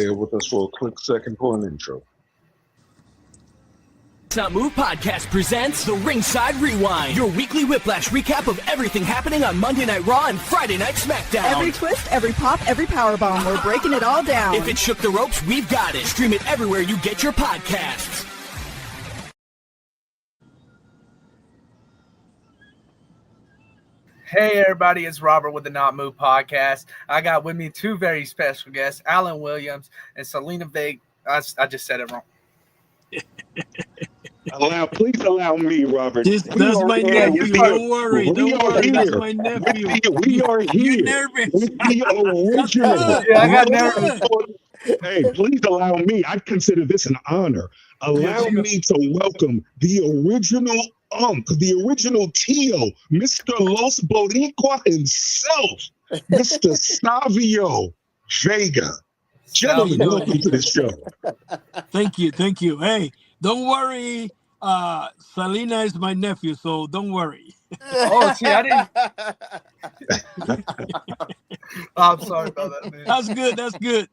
Bear with us for a quick second for an intro. It's Not Move Podcast presents the Ringside Rewind, your weekly Whiplash recap of everything happening on Monday Night Raw and Friday Night SmackDown. Every twist, every pop, every powerbomb, we're breaking it all down. If it shook the ropes, we've got it. Stream it everywhere you get your podcasts. Hey everybody, it's Robert with the Not Move Podcast. I got with me two very special guests, Alan Williams and Selena Vega. I just said it wrong. Please allow me, Robert. That's my nephew. Don't worry. That's my nephew. We are here. You're nervous. With the original. Yeah, I got nervous. Hey, please allow me. I consider this an honor. Allow me to welcome the original the original Tio, Mr. Los Boricua himself, Mr. Savio Vega. Gentlemen, welcome to the show. Thank you. Hey, don't worry. Selena is my nephew, so don't worry. Oh, see, I didn't. I'm sorry about that, man. That's good.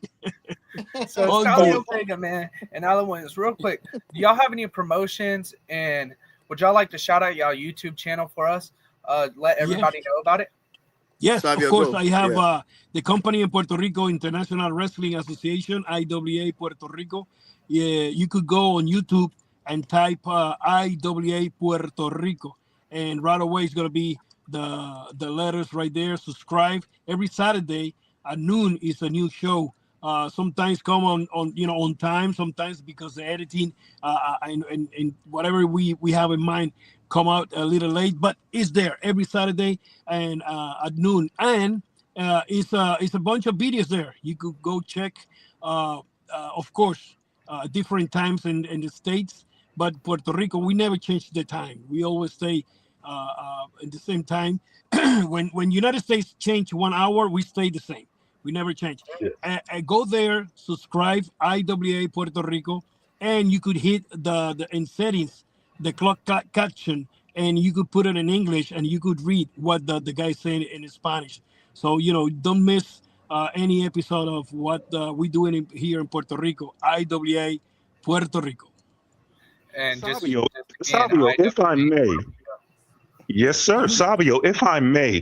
So, Savio Vega, man, and Alan Williams, real quick, do y'all have any promotions, and would y'all like to shout out y'all YouTube channel for us? Let everybody know about it. Yes, Savio, of course. go. I have the company in Puerto Rico, International Wrestling Association, IWA Puerto Rico. Yeah, you could go on YouTube and type IWA Puerto Rico, and right away it's gonna be the letters right there. Subscribe. Every Saturday at noon is a new show. Sometimes come on time. Sometimes because the editing and whatever we have in mind come out a little late, but it's there every Saturday and at noon. And it's a bunch of videos there. You could go check. Of course, different times in the States, but Puerto Rico, we never change the time. We always stay in the same time. when United States change 1 hour, we stay the same. We never change. Go there, subscribe, IWA Puerto Rico, and you could hit the in settings, the clock caption, and you could put it in English, and you could read what the guy's saying in Spanish. So, don't miss any episode of what we doing here in Puerto Rico, IWA Puerto Rico. And Savio, if I may. Yes, sir. Savio, if I may,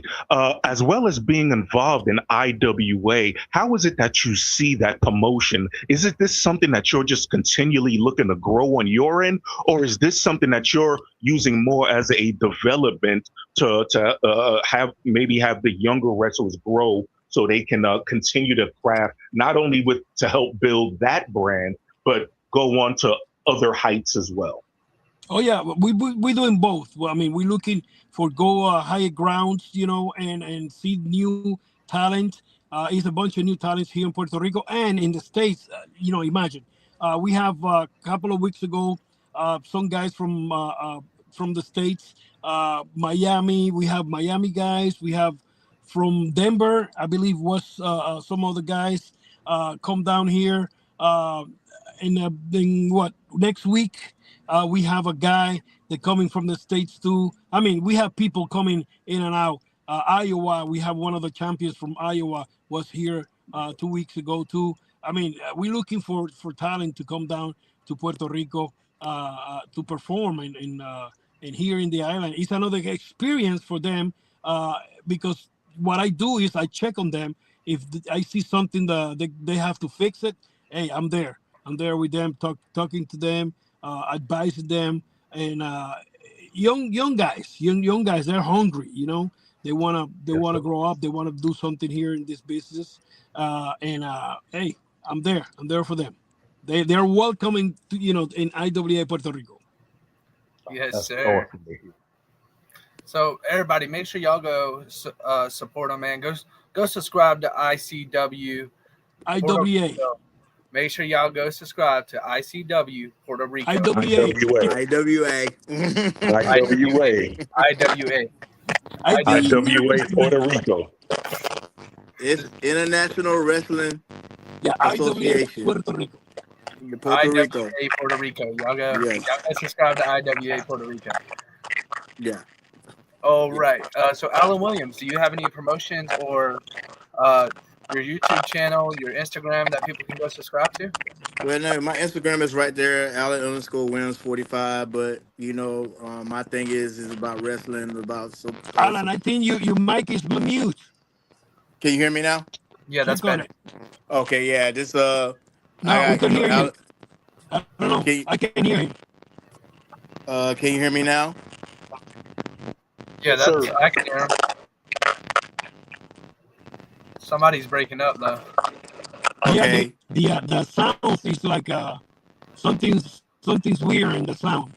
as well as being involved in IWA, how is it that you see that promotion? Is it this something that you're just continually looking to grow on your end, or is this something that you're using more as a development to have the younger wrestlers grow so they can continue to craft not only to help build that brand, but go on to other heights as well? Oh yeah, we're doing both. Well, I mean, we're looking for higher grounds, and see new talent. It's a bunch of new talents here in Puerto Rico and in the States. Imagine we have a couple of weeks ago some guys from the States, Miami. We have Miami guys. We have from Denver, I believe, was some other guys come down here. And then next week? We have a guy that coming from the States too. I mean, we have people coming in and out. Iowa, we have one of the champions from Iowa was here 2 weeks ago too. I mean, we're looking for talent to come down to Puerto Rico to perform and here in the island. It's another experience for them because what I do is I check on them. If I see something that they have to fix it, hey, I'm there. I'm there with them, talking to them. Advising them, and young guys, they're hungry. They wanna grow up. They want to do something here in this business. Hey, I'm there for them. They're welcoming in IWA Puerto Rico. Yes, sir. So everybody, make sure y'all go support them, man. Go subscribe to ICW. IWA. Make sure y'all go subscribe to ICW Puerto Rico. IWA Puerto Rico. It's International Wrestling Association. Puerto Rico. IWA Puerto Rico. Y'all go subscribe to IWA Puerto Rico. Yeah. All right. So Alan Williams, do you have any promotions or YouTube channel, your Instagram that people can go subscribe to? Well, no, my Instagram is right there, Allen_Williams45. But my thing is about wrestling, about Alan, I think your mic is mute. Can you hear me now? Yeah, that's better. Okay, yeah. This no, we can hear you. I don't know. I can hear him. Can you hear me now? Yeah, I can hear him. Somebody's breaking up though. Okay. Yeah, the sound is like something's weird in the sound.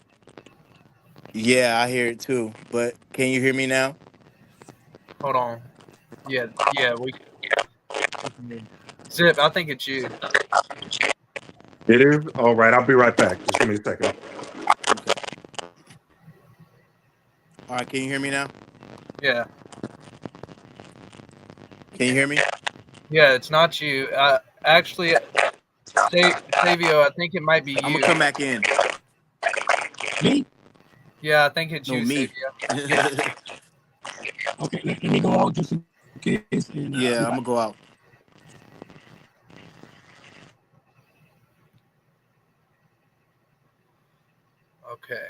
Yeah, I hear it too. But can you hear me now? Hold on. Yeah, we. Zip, I think it's you. It is? All right, I'll be right back. Just give me a second. Okay. All right, can you hear me now? Yeah. Can you hear me? Yeah, it's not you. Actually, Savio, I think it might be you. I'm gonna come back in. Me? Yeah, I think it's you, me. Savio. Okay, let me go out just in case. Yeah, I'm gonna go out. Okay.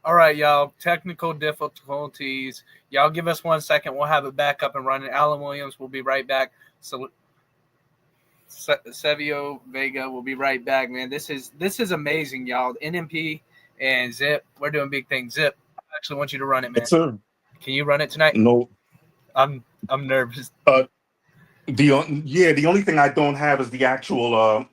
All right, y'all. Technical difficulties. Y'all give us 1 second. We'll have it back up and running. Alan Williams will be right back. So Savio Vega will be right back, man. This is amazing, y'all. NMP and Zip, we're doing big things. Zip, I actually want you to run it, man. Yes, sir. Can you run it tonight? No. I'm nervous. The only thing I don't have is the actual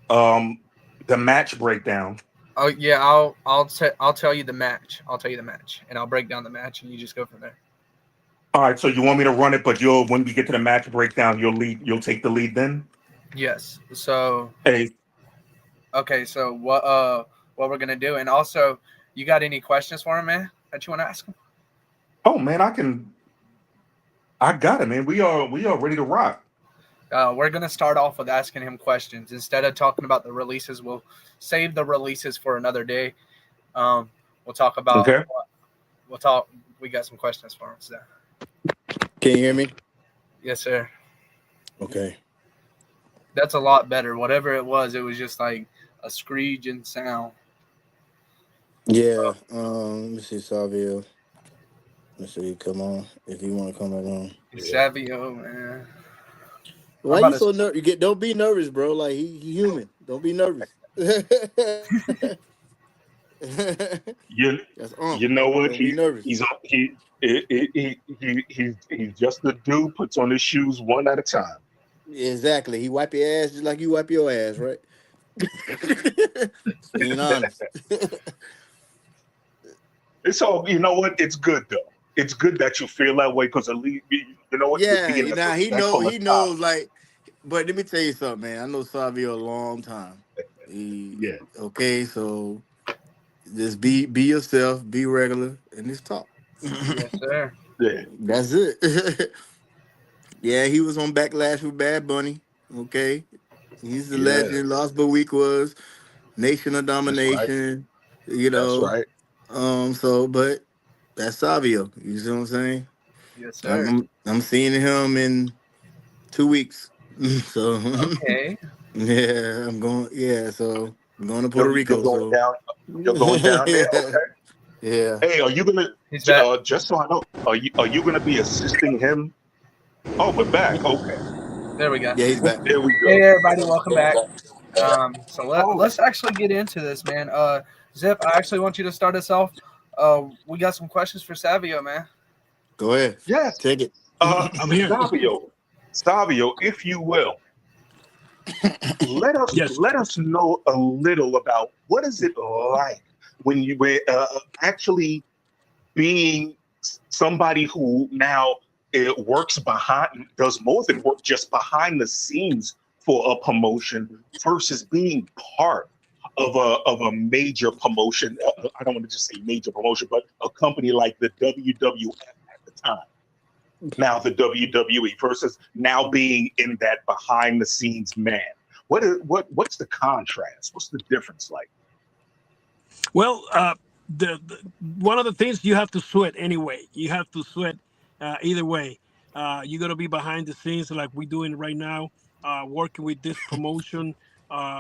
the match breakdown. Oh yeah, I'll tell you the match. I'll tell you the match, and I'll break down the match, and you just go from there. All right, so you want me to run it, but when we get to the match breakdown, you'll take the lead then? Yes. So hey. Okay, so what we're gonna do, and also, you got any questions for him, man, that you want to ask him? Oh man, I got it, man. We are ready to rock. We're going to start off with asking him questions. Instead of talking about the releases, we'll save the releases for another day. We'll talk about we got some questions for him. So. Can you hear me? Yes, sir. Okay. That's a lot better. Whatever it was just like a screeching sound. Yeah. Let me see, Savio. Let's see, come on. If you want to come along. Savio, man. Why you so nervous? Don't be nervous, bro. Like he human. Don't be nervous. You know what? He's just the dude puts on his shoes one at a time. Exactly. He wipe your ass just like you wipe your ass, right? Being honest. It's all, you know what? It's good though. It's good that you feel that way because at least you know what. Yeah. Now he knows. Like, but let me tell you something, man. I know Savio a long time. Yeah. Okay, so just be yourself, be regular, and just talk. Yes, sir. Yeah. That's it. Yeah, he was on Backlash with Bad Bunny. Okay, he's the legend. Lost but weak was Nation of Domination. Right. You know. That's right. But that's Savio. You see what I'm saying? Yes, sir. I'm seeing him in 2 weeks. So okay. Yeah, I'm going. Yeah, so I'm going to Puerto Rico. You're going down there. Okay. Yeah. Hey, are you gonna? Just so I know, are you gonna be assisting him? Oh, we're back. Okay. There we go. Yeah, he's back. There we go. Hey, everybody, welcome back. So let's actually get into this, man. Zip, I actually want you to start us off. We got some questions for Savio, man. Go ahead. Yes. Take it. I'm here. Savio, if you will, let us know a little about what is it like when you were actually being somebody who now does more than work just behind the scenes for a promotion versus being part of a major promotion. I don't want to just say major promotion, but a company like the WWF at the time. Now the WWE versus now being in that behind the scenes man. What's the contrast? What's the difference like? Well, the one of the things you have to sweat anyway. You have to sweat either way. You're gonna be behind the scenes like we're doing right now, working with this promotion,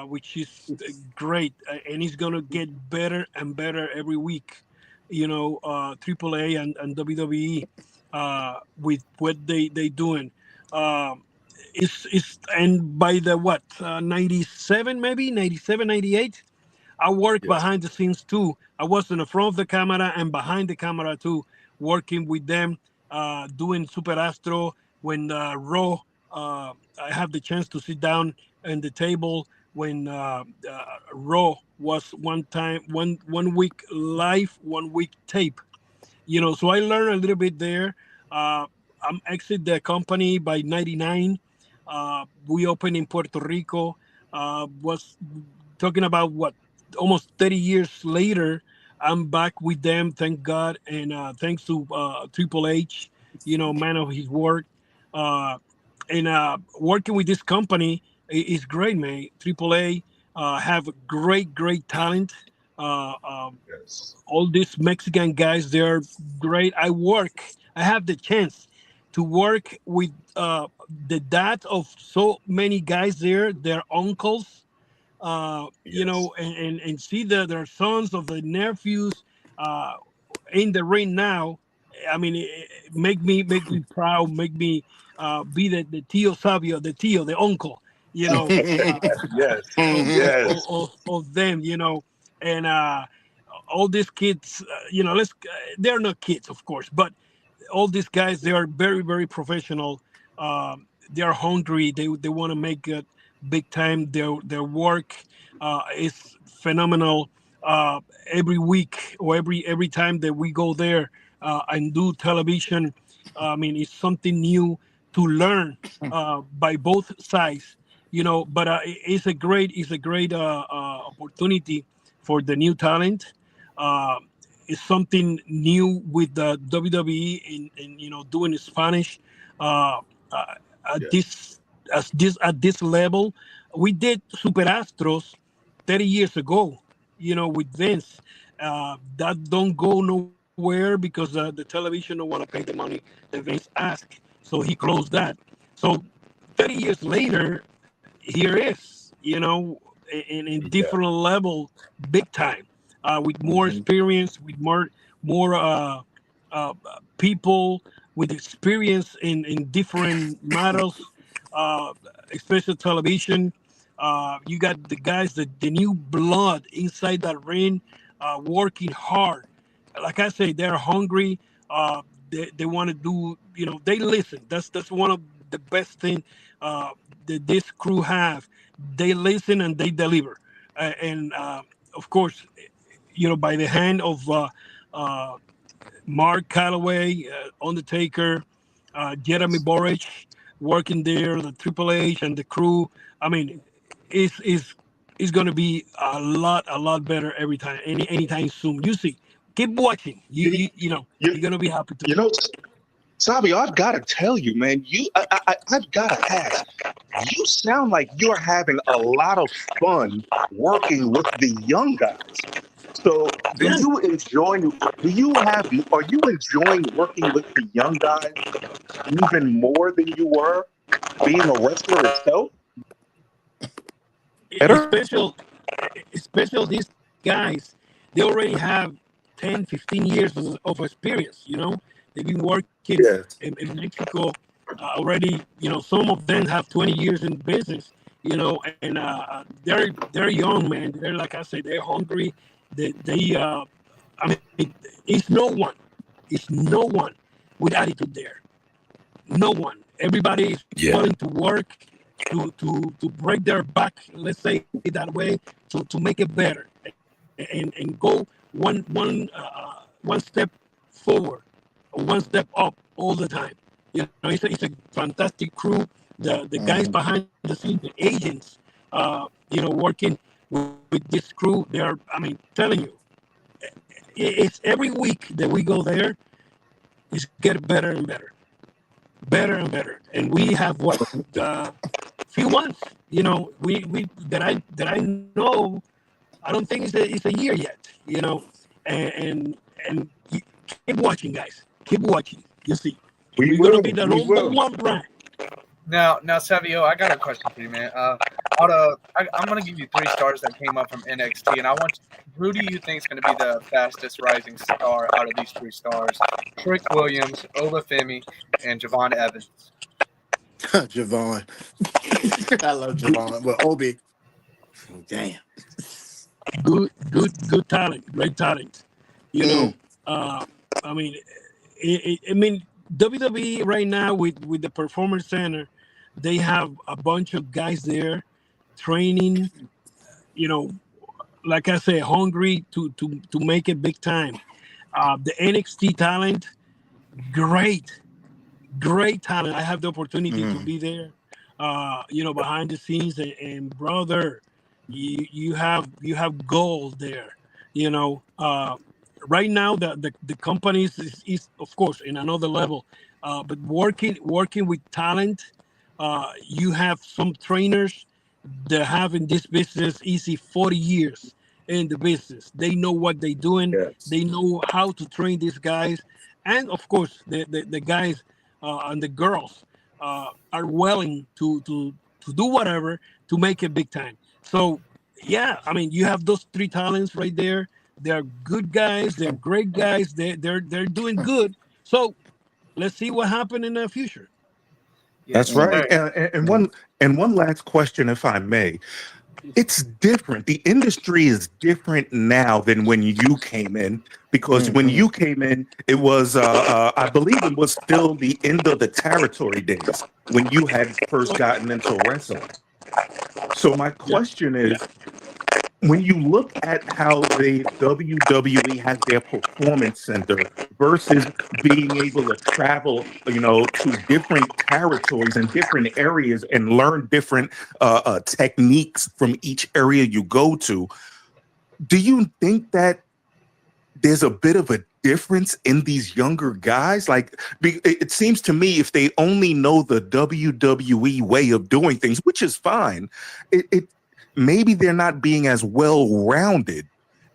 which is great, and it's gonna get better and better every week. AAA and WWE, with what they doing. Um, it's and by the what 97, maybe 97, 98. I work behind the scenes too. I was in the front of the camera and behind the camera too, working with them, doing Super Astro when Raw. I have the chance to sit down at the table when Raw was one week live, 1 week tape. So I learned a little bit there. I'm exit the company by 99. We opened in Puerto Rico. Was talking about what, almost 30 years later. I'm back with them, thank God, and thanks to Triple H, man of his word. uh, and working with this company is great, man. Triple A have great talent. uh, um, all these Mexican guys, they're great. I have the chance to work with the dad of so many guys there, their uncles, and see their sons of the nephews uh, in the ring now. I mean, make me proud, make me be the Tio Sabio, the uncle, you know, of them, and all these kids, they're not kids, of course, but all these guys, they are very professional. They are hungry. They want to make it big time. Their work is phenomenal. Every week or every time that we go there and do television, I mean, it's something new to learn by both sides. But it's a great opportunity for the new talent. Uh, it's something new with the WWE in doing Spanish uh, uh, at this level. We did Super Astros 30 years ago, with Vince. That don't go nowhere because the television don't want to pay the money that Vince asked, so he closed that. So 30 years later, here is, in different level, big time, with more experience, with more uh, people with experience in different matters, uh, especially television. You got the guys, the new blood inside that ring, working hard. Like I say, they're hungry. They want to do. They listen. That's one of the best thing uh, that this crew have. They listen and they deliver. And of course, by the hand of uh, Mark Calloway, Undertaker, Jeremy Borich, working there, the Triple H and the crew. I mean, it's going to be a lot better every time, anytime soon. You see, keep watching. You're going to be happy to. Sabio, I've got to tell you, man. I've got to ask. You sound like you're having a lot of fun working with the young guys. So, are you enjoying working with the young guys even more than you were being a wrestler itself? Especially these guys, they already have 10, 15 years of experience. They've been working in Mexico already. Some of them have 20 years in business. And they're young, man. They're, like I said, they're hungry. I mean, it's no one. It's no one with attitude there. No one. Everybody is willing to work to break their back. Let's say it that way, to make it better, and go one step forward, or one step up all the time. It's a fantastic crew. The guys behind the scenes, the agents, working with this crew. I mean, telling you, it's every week that we go there, it's getting better and better. And we have few months. We that I know. I don't think it's a year yet. And keep watching, guys. Keep watching. You see. We're going to be the number one brand. Now, Savio, I got a question for you, man. I'm going to give you 3 stars that came up from NXT, and who do you think is going to be the fastest rising star out of these 3 stars? Trick Williams, Oba Vimi, and Javon Evans. Javon. I love Javon, but Obi. Damn. Good talent, great talent. You know, I mean, WWE right now with the Performance Center, they have a bunch of guys there training. You know, like I say, hungry to make it big time. The NXT talent, great talent. I have the opportunity to be there. You know, behind the scenes, and brother, you have gold there. You know, right now the company is of course in another level, but working with talent. You have some trainers that have in this business easy 40 years in the business. They know what they're doing. Yes. They know how to train these guys, and of course the guys and the girls are willing to do whatever to make it big time. So yeah, I mean, you have those 3 talents right there. They're good guys. They're great guys. They're doing good. So let's see what happens in the future. That's right. And one last question, if I may. It's different. The industry is different now than when you came in, because when you came in, it was, I believe it was still the end of the territory days when you had first gotten into wrestling. So my question is, when you look at how the WWE has their performance center versus being able to travel, you know, to different territories and different areas and learn different techniques from each area you go to, do you think that there's a bit of a difference in these younger guys? Like, it seems to me if they only know the WWE way of doing things, which is fine, maybe they're not being as well-rounded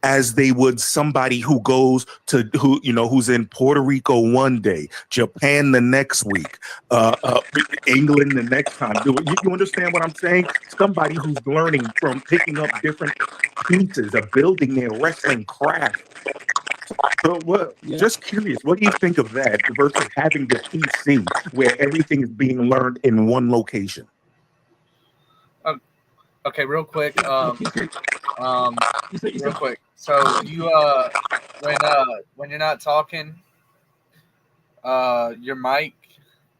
as they would somebody who goes to who's in Puerto Rico one day, Japan the next week, England the next time. You understand what I'm saying? Somebody who's learning from picking up different pieces of building their wrestling craft. So just curious, what do you think of that versus having the PC where everything is being learned in one location? Okay, real quick. Real quick. So you when you're not talking, your mic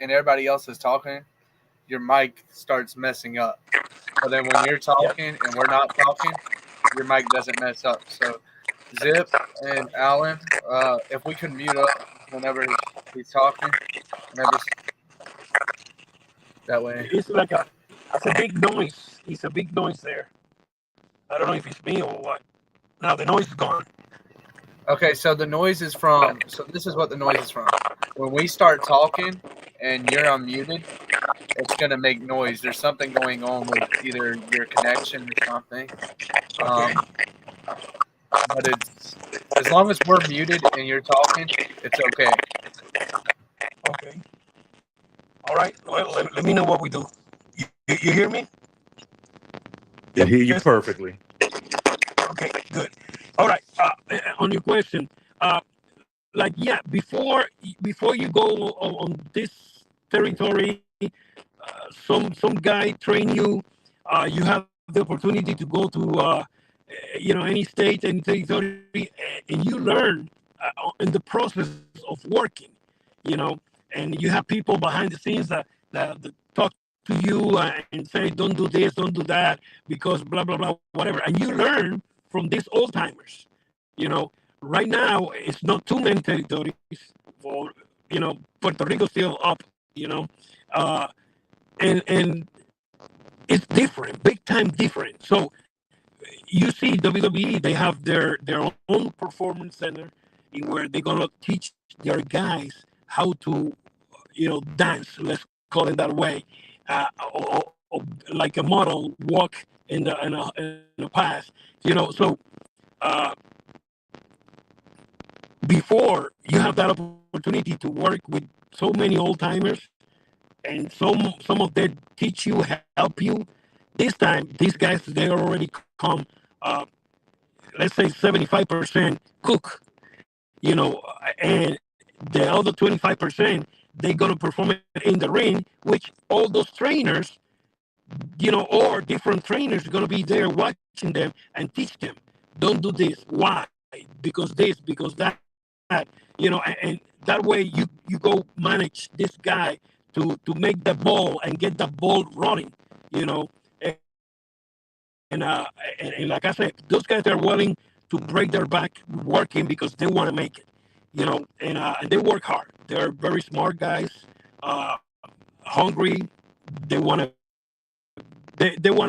and everybody else is talking, your mic starts messing up. But then when you're talking and we're not talking, your mic doesn't mess up. So Zip and Alan, if we could mute up whenever he's talking, that way. It's a big noise. It's a big noise there. I don't know if it's me or what. Now the noise is gone. Okay, so the noise is from. So this is what the noise is from. When we start talking and you're unmuted, it's gonna make noise. There's something going on with either your connection or something. But it's as long as we're muted and you're talking, it's okay. Okay. All right. Well, let me know what we do. You hear me? I hear you perfectly. Okay, good. All right. On your question, before you go on this territory, some guy train you. You have the opportunity to go to any state, any territory, and you learn in the process of working. And you have people behind the scenes that talk to you and say, don't do this, don't do that, because blah, blah, blah, whatever. And you learn from these old timers. Right now, it's not too many territories for, Puerto Rico still up, and it's different, big time different. So you see WWE, they have their own performance center in where they're going to teach their guys how to, dance, let's call it that way. Or like a model walk in the path, so before you have that opportunity to work with so many old timers, and some of them teach you, help you. This time, these guys they already come, uh, let's say 75% cook, and the other 25% they're gonna perform it in the ring, which all those trainers, or different trainers are gonna be there watching them and teach them. Don't do this. Why? Because this, because that, and that way you go manage this guy to make the ball and get the ball running, you know. And like I said, those guys are willing to break their back working because they want to make it, and they work hard. They're very smart guys, uh, hungry. They want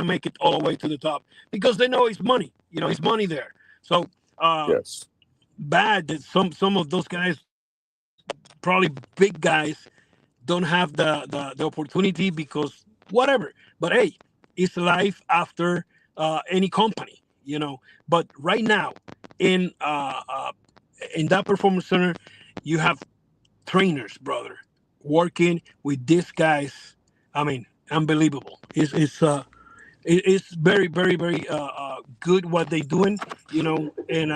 to make it all the way to the top because they know it's money. It's money there. So uh, bad that some of those guys, probably big guys, don't have the opportunity because whatever. But hey, it's life after any company, But right now, in uh, uh, in that performance center, you have trainers, brother, working with these guys. I mean, unbelievable. It's very, very, very good what they doing, and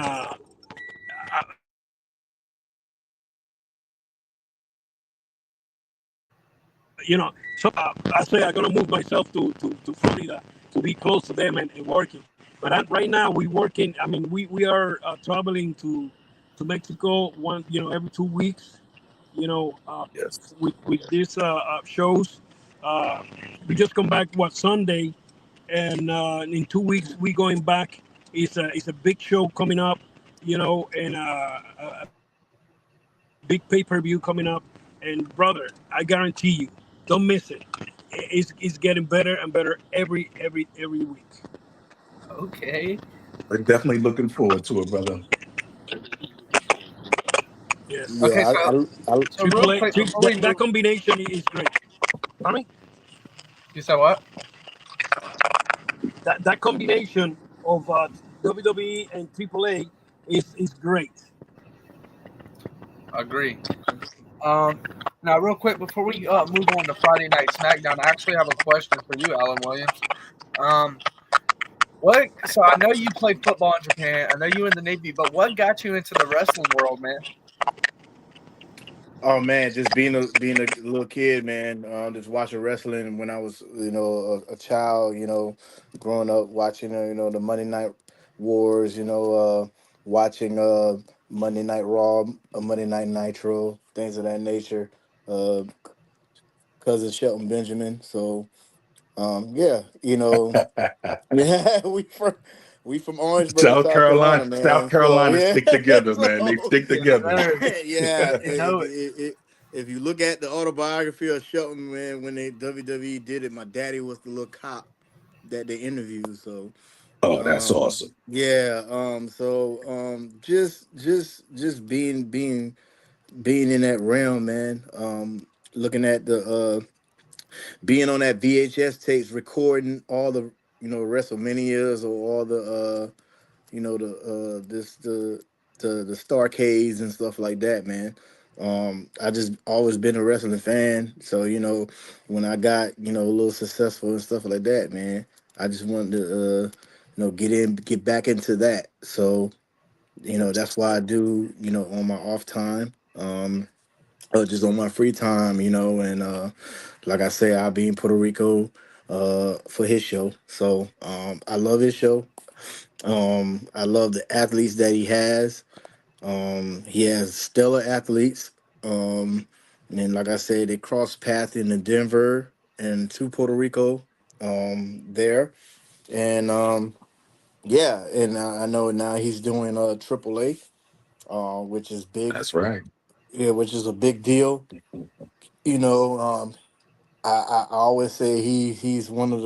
so I say I'm gonna move myself to Florida to be close to them and working. But right now we working. I mean, we are traveling to Mexico every 2 weeks. With these shows. Uh, we just come back Sunday, and in 2 weeks we going back. It's a big show coming up, and a big pay-per-view coming up. And brother, I guarantee you, don't miss it. It's getting better and better every week. Okay. We're definitely looking forward to it, brother. Yes. Okay. Yeah, So real quick before we That move, combination is great. Pardon me? you said what? That combination of WWE and AAA is great. Agree. Now, real quick before we move on to Friday Night SmackDown, I actually have a question for you, Alan Williams. What? So I know you played football in Japan. I know you in the Navy, but what got you into the wrestling world, man? Oh man, just being a little kid, man. Just watching wrestling when I was, a child. Growing up watching, the Monday Night Wars. Watching Monday Night Raw, Monday Night Nitro, things of that nature. Uh, Cousin Shelton Benjamin. So, yeah, yeah, we from Orangeburg, South Carolina, South man. So Carolina yeah, stick together, man. They so stick Yes, together. sir. yeah, You know it. if you look at the autobiography of Shelton, man, when they WWE did it, my daddy was the little cop that they interviewed. So, Oh, that's awesome. yeah, just being in that realm, man. Looking at the being on that VHS tapes, recording all the WrestleManias or all the the Starcades and stuff like that, man. I just always been a wrestling fan, so when I got a little successful and stuff like that, man, I just wanted to get back into that. So that's why I do on my off time, just on my free time, and like I say, I'll be in Puerto Rico for his show. So I love his show. I love the athletes that he has. He has stellar athletes. And like I said, they cross paths into Denver and to Puerto Rico there. And yeah, and I know now he's doing AAA, which is big. That's right. Yeah, which is a big deal. You know, I always say he's one of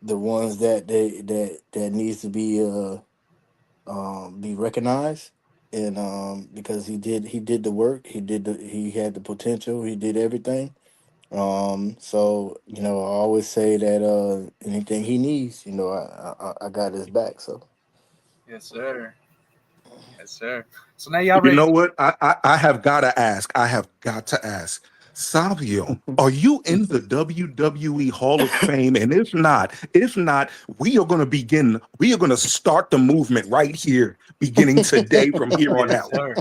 the ones that needs to be recognized, and because he did the work, he had the potential, he did everything. So I always say that anything he needs, I got his back. So Yes, sir. Yes, sir. So now y'all You ready? know what? I have got to ask. I have got to ask. Savio, are you in the WWE Hall of Fame? And if not, we are going to start the movement right here, beginning today from here on out. Sir.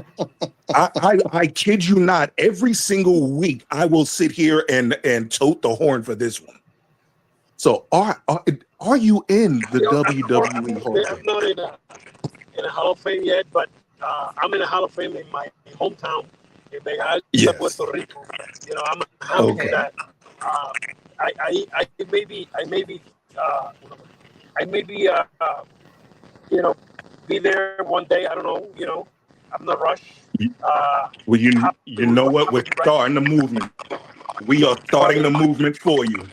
I kid you not, every single week I will sit here and tote the horn for this one. So are you in the WWE Hall of Fame? I'm not in a Hall of Fame yet, but I'm in a Hall of Fame in my hometown in Yes. Puerto Rico. You know, I'm happy with that. I may be you know, be there one day. I don't know. You know, I'm not rushed. Well, you know what? We're starting the movement. We are starting the movement for you.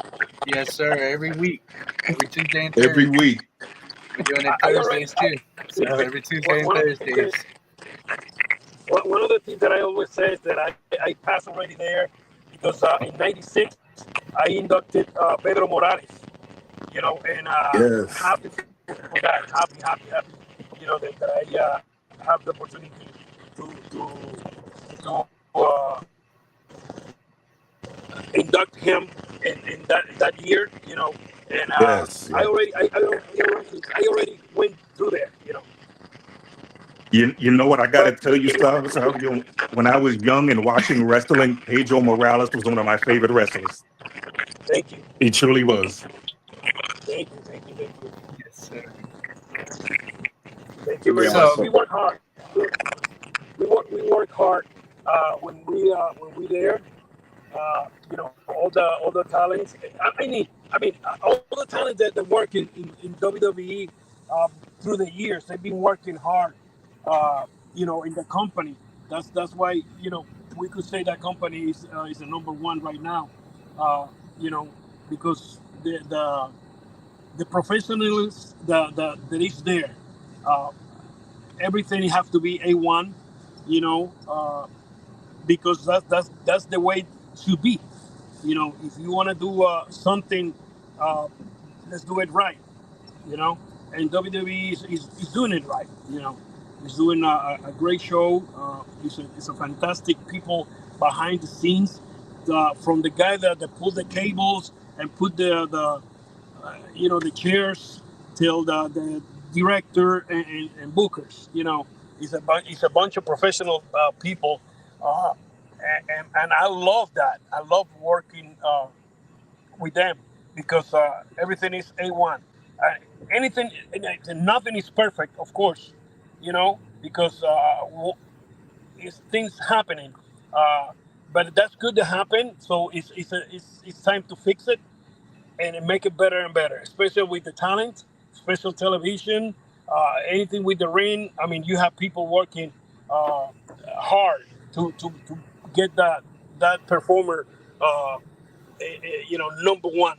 Yes, sir. Every week, every Tuesday and Thursday. Every week. We're doing it Thursdays too. So every Tuesday and Thursdays. One of the things that I always say is that I passed already there because in '96 I inducted Pedro Morales. You know, and Yes. happy for that. Happy. You know that I have the opportunity to induct him in that year, you know, and Yes. I already went through there, you know. You know what I got to tell you, Savio? When I was young and watching wrestling, Pedro Morales was one of my favorite wrestlers. Thank you. He truly was. Thank you. Yes, sir. Thank you very Yeah, much. so- We work hard. We work hard when we there. You know, all the talents. I mean, all the talents that work in WWE through the years, they've been working hard. You know, in the company. That's why, you know, we could say that company is the number one right now. You know, because the professionalism that is there. Everything have to be A1. You know, because that's the way it should be. You know, if you want to do something, uh, let's do it right. You know, and WWE is doing it right. You know, it's doing a great show. It's a fantastic people behind the scenes. From the guy that pulled the cables and put the you know, the chairs till the director and bookers. You know, it's a bunch of professional people, uh, and I love that. I love working with them because everything is A1. Anything, nothing is perfect, of course, you know, because it's things happening. Uh, but that's good to happen. So it's time to fix it and make it better and better, especially with the talent, special television, anything with the ring. I mean, you have people working hard to get that performer, you know, number one.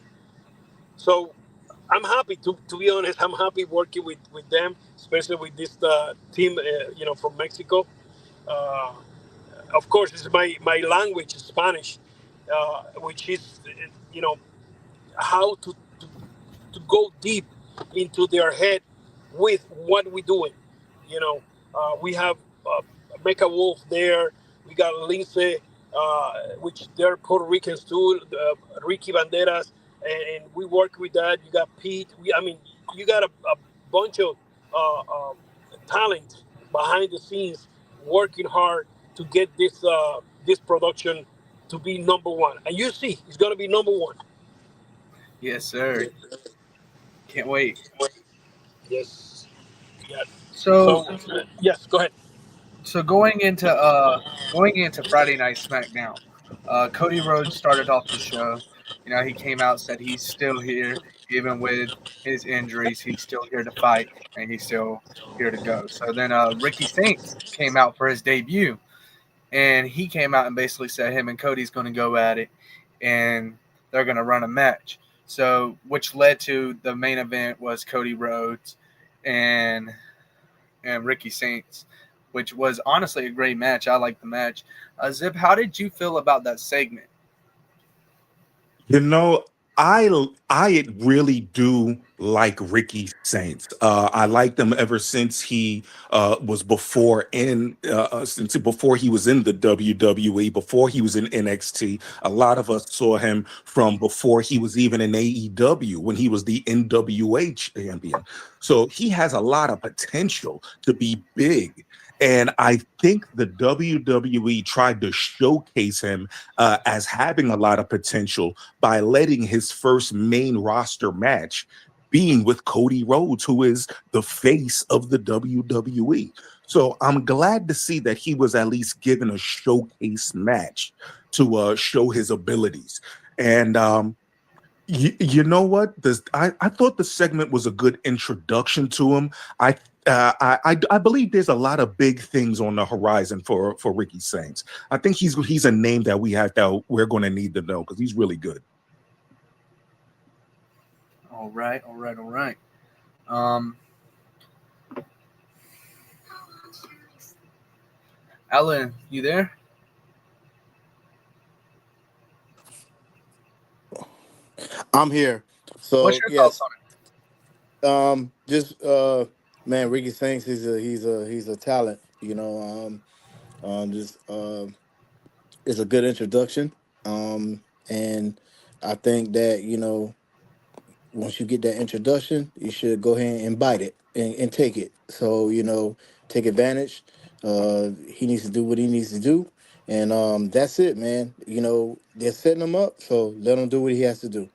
So I'm happy to be honest. I'm happy working with them, especially with this team, you know, from Mexico. Uh, of course, it's my language, Spanish, which is, you know, how to go deep into their head with what we're doing. You know, we have Mecha Wolf there. We got Lince, which they're Puerto Ricans too. Ricky Banderas, and we work with that. You got Pete. I mean, you got a bunch of talent behind the scenes working hard to get this production to be number one. And you see, it's gonna be number one. Yes, sir. Can't wait. Yes. Yes. So Yes, go ahead. so going into Friday Night SmackDown, Cody Rhodes started off the show. You know, he came out, said he's still here, even with his injuries. He's still here to fight, and he's still here to go. So then Ricky Saints came out for his debut, and he came out and basically said him and Cody's going to go at it, and they're going to run a match. So, which led to the main event was Cody Rhodes and Ricky Saints, which was honestly a great match. I liked the match. Zip, how did you feel about that segment? You know, I really do like Ricky Saints. I liked him ever since he was before before he was in the WWE, before he was in NXT. A lot of us saw him from before he was even in AEW when he was the NWA champion. So he has a lot of potential to be big. And I think the WWE tried to showcase him as having a lot of potential by letting his first main roster match being with Cody Rhodes, who is the face of the WWE. So I'm glad to see that he was at least given a showcase match to show his abilities. And you know what? I thought the segment was a good introduction to him. I believe there's a lot of big things on the horizon for Ricky Saints. I think he's a name that we're going to need to know because he's really good. All right. Alan, you there? I'm here. So What's your thoughts on it? Man, Ricky Saints, he's a talent. It's a good introduction. And I think that once you get that introduction, you should go ahead and bite it and take it. So take advantage. He needs to do what he needs to do, and that's it, man. They're setting him up, so let him do what he has to do.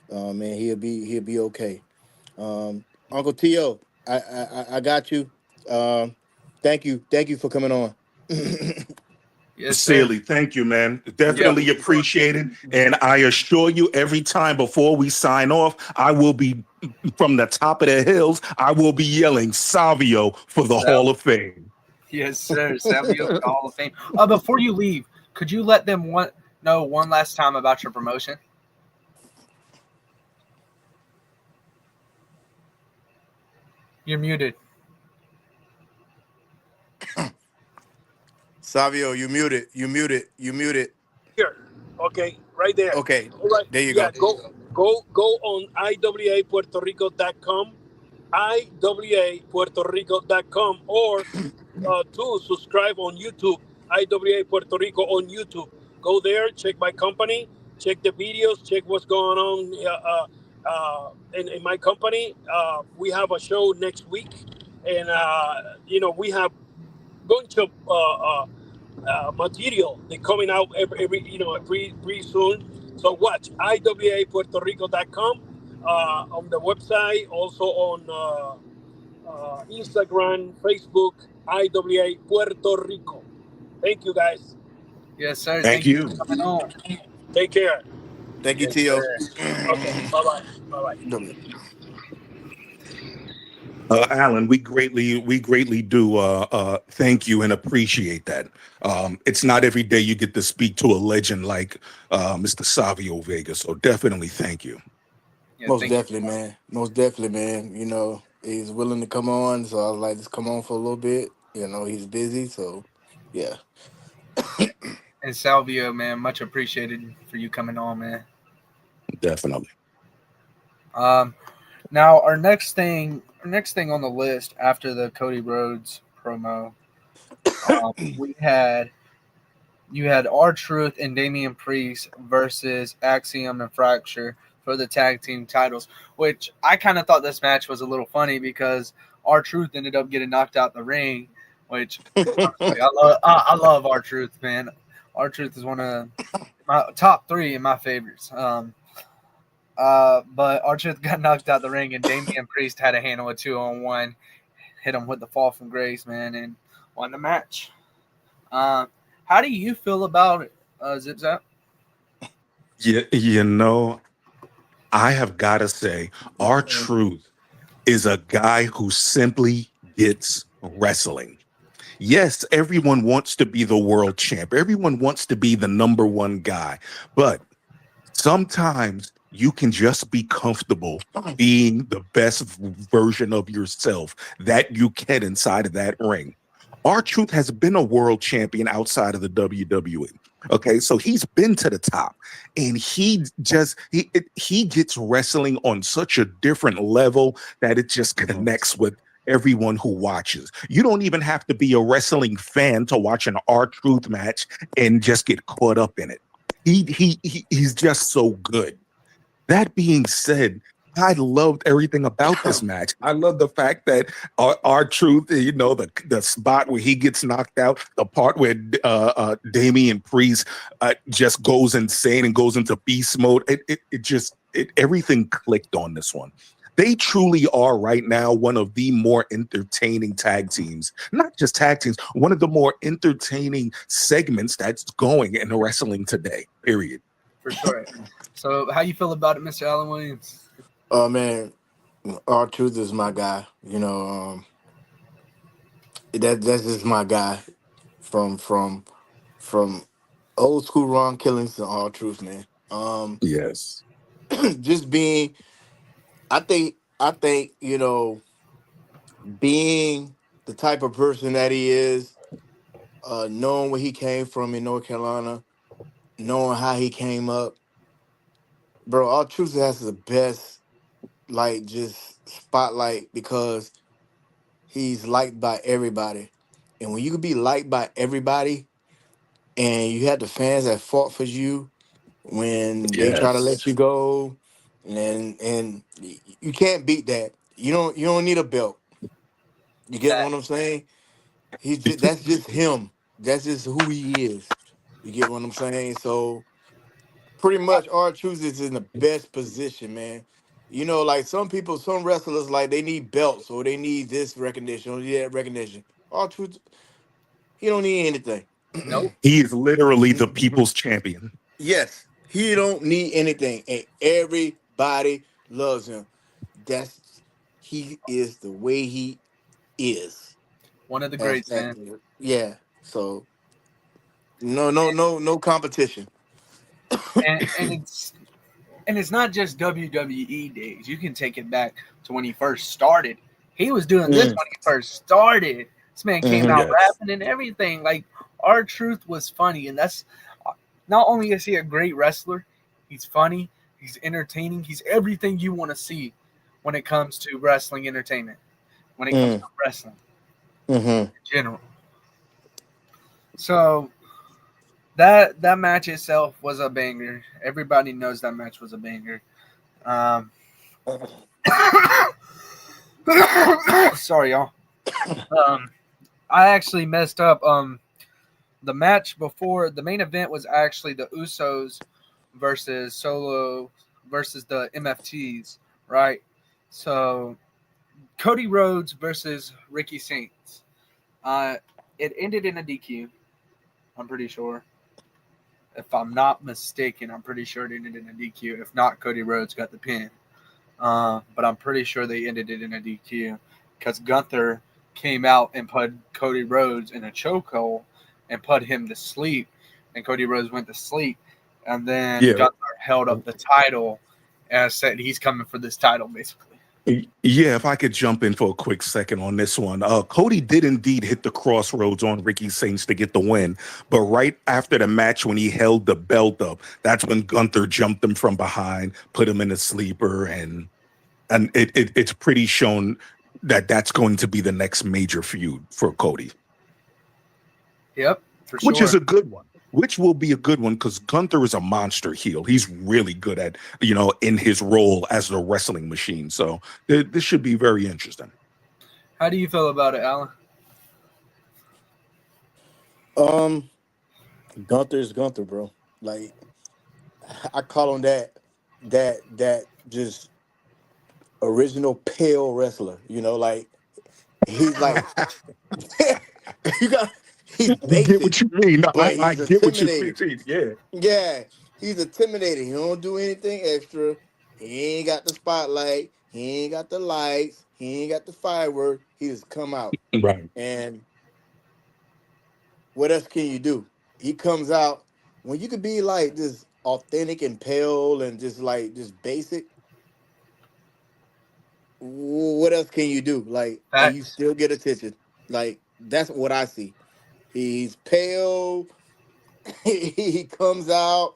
And he'll be okay. Uncle T.O., I got you. Thank you for coming on. Yes, Sincerely, thank you, man. Definitely appreciate it. And I assure you, every time before we sign off, I will be from the top of the hills. I will be yelling Savio for the Hall of Fame. Yes, sir. Savio for the Hall of Fame. Before you leave, could you let them know one last time about your promotion? You're muted. Savio, you muted. Here. Okay, right there. Okay. All right. There you go. Go on iwapuertorico.com, iwapuertorico.com, or to subscribe on YouTube, IWA Puerto Rico on YouTube. Go there, check my company, check the videos, check what's going on in my company. We have a show next week, and we have bunch of material. They're coming out pretty soon. So watch iwapuertorico.com on the website, also on Instagram, Facebook, IWA Puerto Rico. Thank you, guys. Yes, sir. Thank you. For coming on. Take care. Thank you, T.O. Okay, bye-bye. Alan, we greatly do thank you and appreciate that. It's not every day you get to speak to a legend like Mr. Savio Vega, so definitely thank you. Yeah, Most definitely, man. He's willing to come on, so I was like, let's come on for a little bit. He's busy, so yeah. And Salvio, man, much appreciated for you coming on, man. Definitely. Now our next thing on the list after the Cody Rhodes promo, you had R-Truth and Damien Priest versus Axiom and Frasier for the tag team titles, which I kind of thought this match was a little funny because R-Truth ended up getting knocked out the ring, which honestly, I love R-Truth, man. R-Truth is one of my top 3 in my favorites. But R-Truth got knocked out the ring, and Damien Priest had to handle a 2-on-1, hit him with the fall from grace, man, and won the match. How do you feel about it, Zip Zap? I have got to say, R-Truth is a guy who simply gets wrestling. Yes, everyone wants to be the world champ. Everyone wants to be the number one guy. But sometimes you can just be comfortable being the best version of yourself that you can inside of that ring. R-Truth has been a world champion outside of the WWE. Okay, so he's been to the top, and he gets wrestling on such a different level that it just connects with everyone who watches. You don't even have to be a wrestling fan to watch an R-Truth match and just get caught up in it. He's just so good. That being said, I loved everything about this match. I love the fact that R-Truth, the spot where he gets knocked out, the part where Damien Priest just goes insane and goes into beast mode. Everything clicked on this one. They truly are right now one of the more entertaining tag teams, not just tag teams, one of the more entertaining segments that's going in wrestling today, period. For sure. So how you feel about it, Mr. Allen Williams? Oh man, R-Truth is my guy. That's just my guy from old school Ron Killings to R-Truth, man. Yes. Just being, I think, being the type of person that he is, knowing where he came from in North Carolina, knowing how he came up, bro. R-Truth has the best, like, just spotlight because he's liked by everybody. And when you can be liked by everybody and you have the fans that fought for you when they try to let Yes. you go, and you can't beat that. You don't need a belt. You get what I'm saying? That's just him. That's just who he is. You get what I'm saying? So pretty much R-Truth is in the best position, man. Like some wrestlers, like they need belts or they need this recognition or that recognition. R-Truth, he don't need anything. Nope. He is literally the people's champion. Yes, he don't need anything, and everybody loves him. He is the way he is. One of the As, greats, as man. yeah. So no competition. And it's not just WWE days. You can take it back to when he first started. He was doing this when he first started. This man came out rapping and everything. Like, R-Truth was funny, and that's not only is he a great wrestler, he's funny, he's entertaining, he's everything you want to see when it comes to wrestling entertainment. When it comes to wrestling in general. So that match itself was a banger. Everybody knows that match was a banger. Sorry, y'all. I actually messed up. The match before the main event was actually the Usos versus Solo versus the MFTs, right? So Cody Rhodes versus Riccy Saints. It ended in a DQ. I'm pretty sure. If I'm not mistaken, I'm pretty sure it ended in a DQ. If not, Cody Rhodes got the pin. But I'm pretty sure they ended it in a DQ because Gunther came out and put Cody Rhodes in a chokehold and put him to sleep. And Cody Rhodes went to sleep. And then Gunther held up the title and said he's coming for this title, basically. Yeah, if I could jump in for a quick second on this one. Cody did indeed hit the crossroads on Riccy Saints to get the win. But right after the match, when he held the belt up, that's when Gunther jumped him from behind, put him in a sleeper, and it's pretty shown that that's going to be the next major feud for Cody. Yep, for sure. Which is a good one. Which will be a good one because Gunther is a monster heel. He's really good at, in his role as the wrestling machine. So this should be very interesting. How do you feel about it, Alan? Gunther's Gunther, bro. Like, I call him that just original pale wrestler. Like he's like he's basic. I get what you mean. No, I get what you mean. Yeah. Yeah. He's intimidating. He don't do anything extra. He ain't got the spotlight. He ain't got the lights. He ain't got the fireworks. He just come out. Right. And what else can you do? He comes out when you could be like this authentic and pale and just like just basic. What else can you do? Like, and you still get attention. Like, that's what I see. He's pale, he comes out.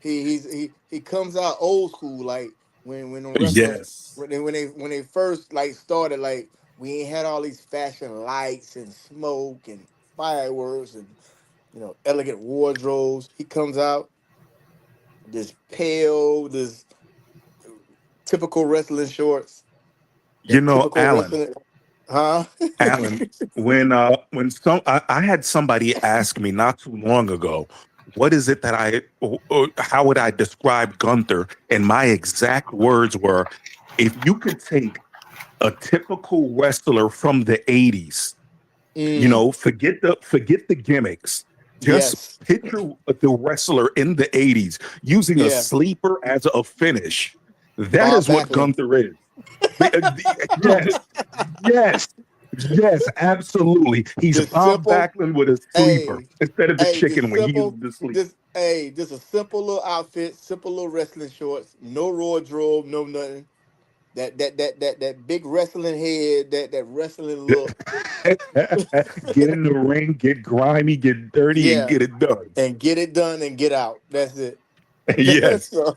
He comes out old school, like when the wrestling Yes. when they first like started, like we ain't had all these fashion lights and smoke and fireworks and elegant wardrobes. He comes out this pale, this typical wrestling shorts, You that know, typical Alan, wrestling, huh? Alan, when I had somebody ask me not too long ago, what is it that how would I describe Gunther? And my exact words were, if you could take a typical wrestler from the 80s, Mm, forget the gimmicks. Just yes, picture the wrestler in the 80s using a yeah, sleeper as a finish. That Bob is what Backlund. Gunther is. Yes, yes, yes, absolutely. He's Just Bob simple. Backlund with a sleeper Hey, instead of the hey, chicken just wing. He simple. uses the sleeper. Just a simple little outfit, simple little wrestling shorts, no wardrobe, no nothing. That big wrestling head, that wrestling look. Get in the ring, get grimy, get dirty, and Yeah, get it done. and get it done and get out. That's it. Yes. So,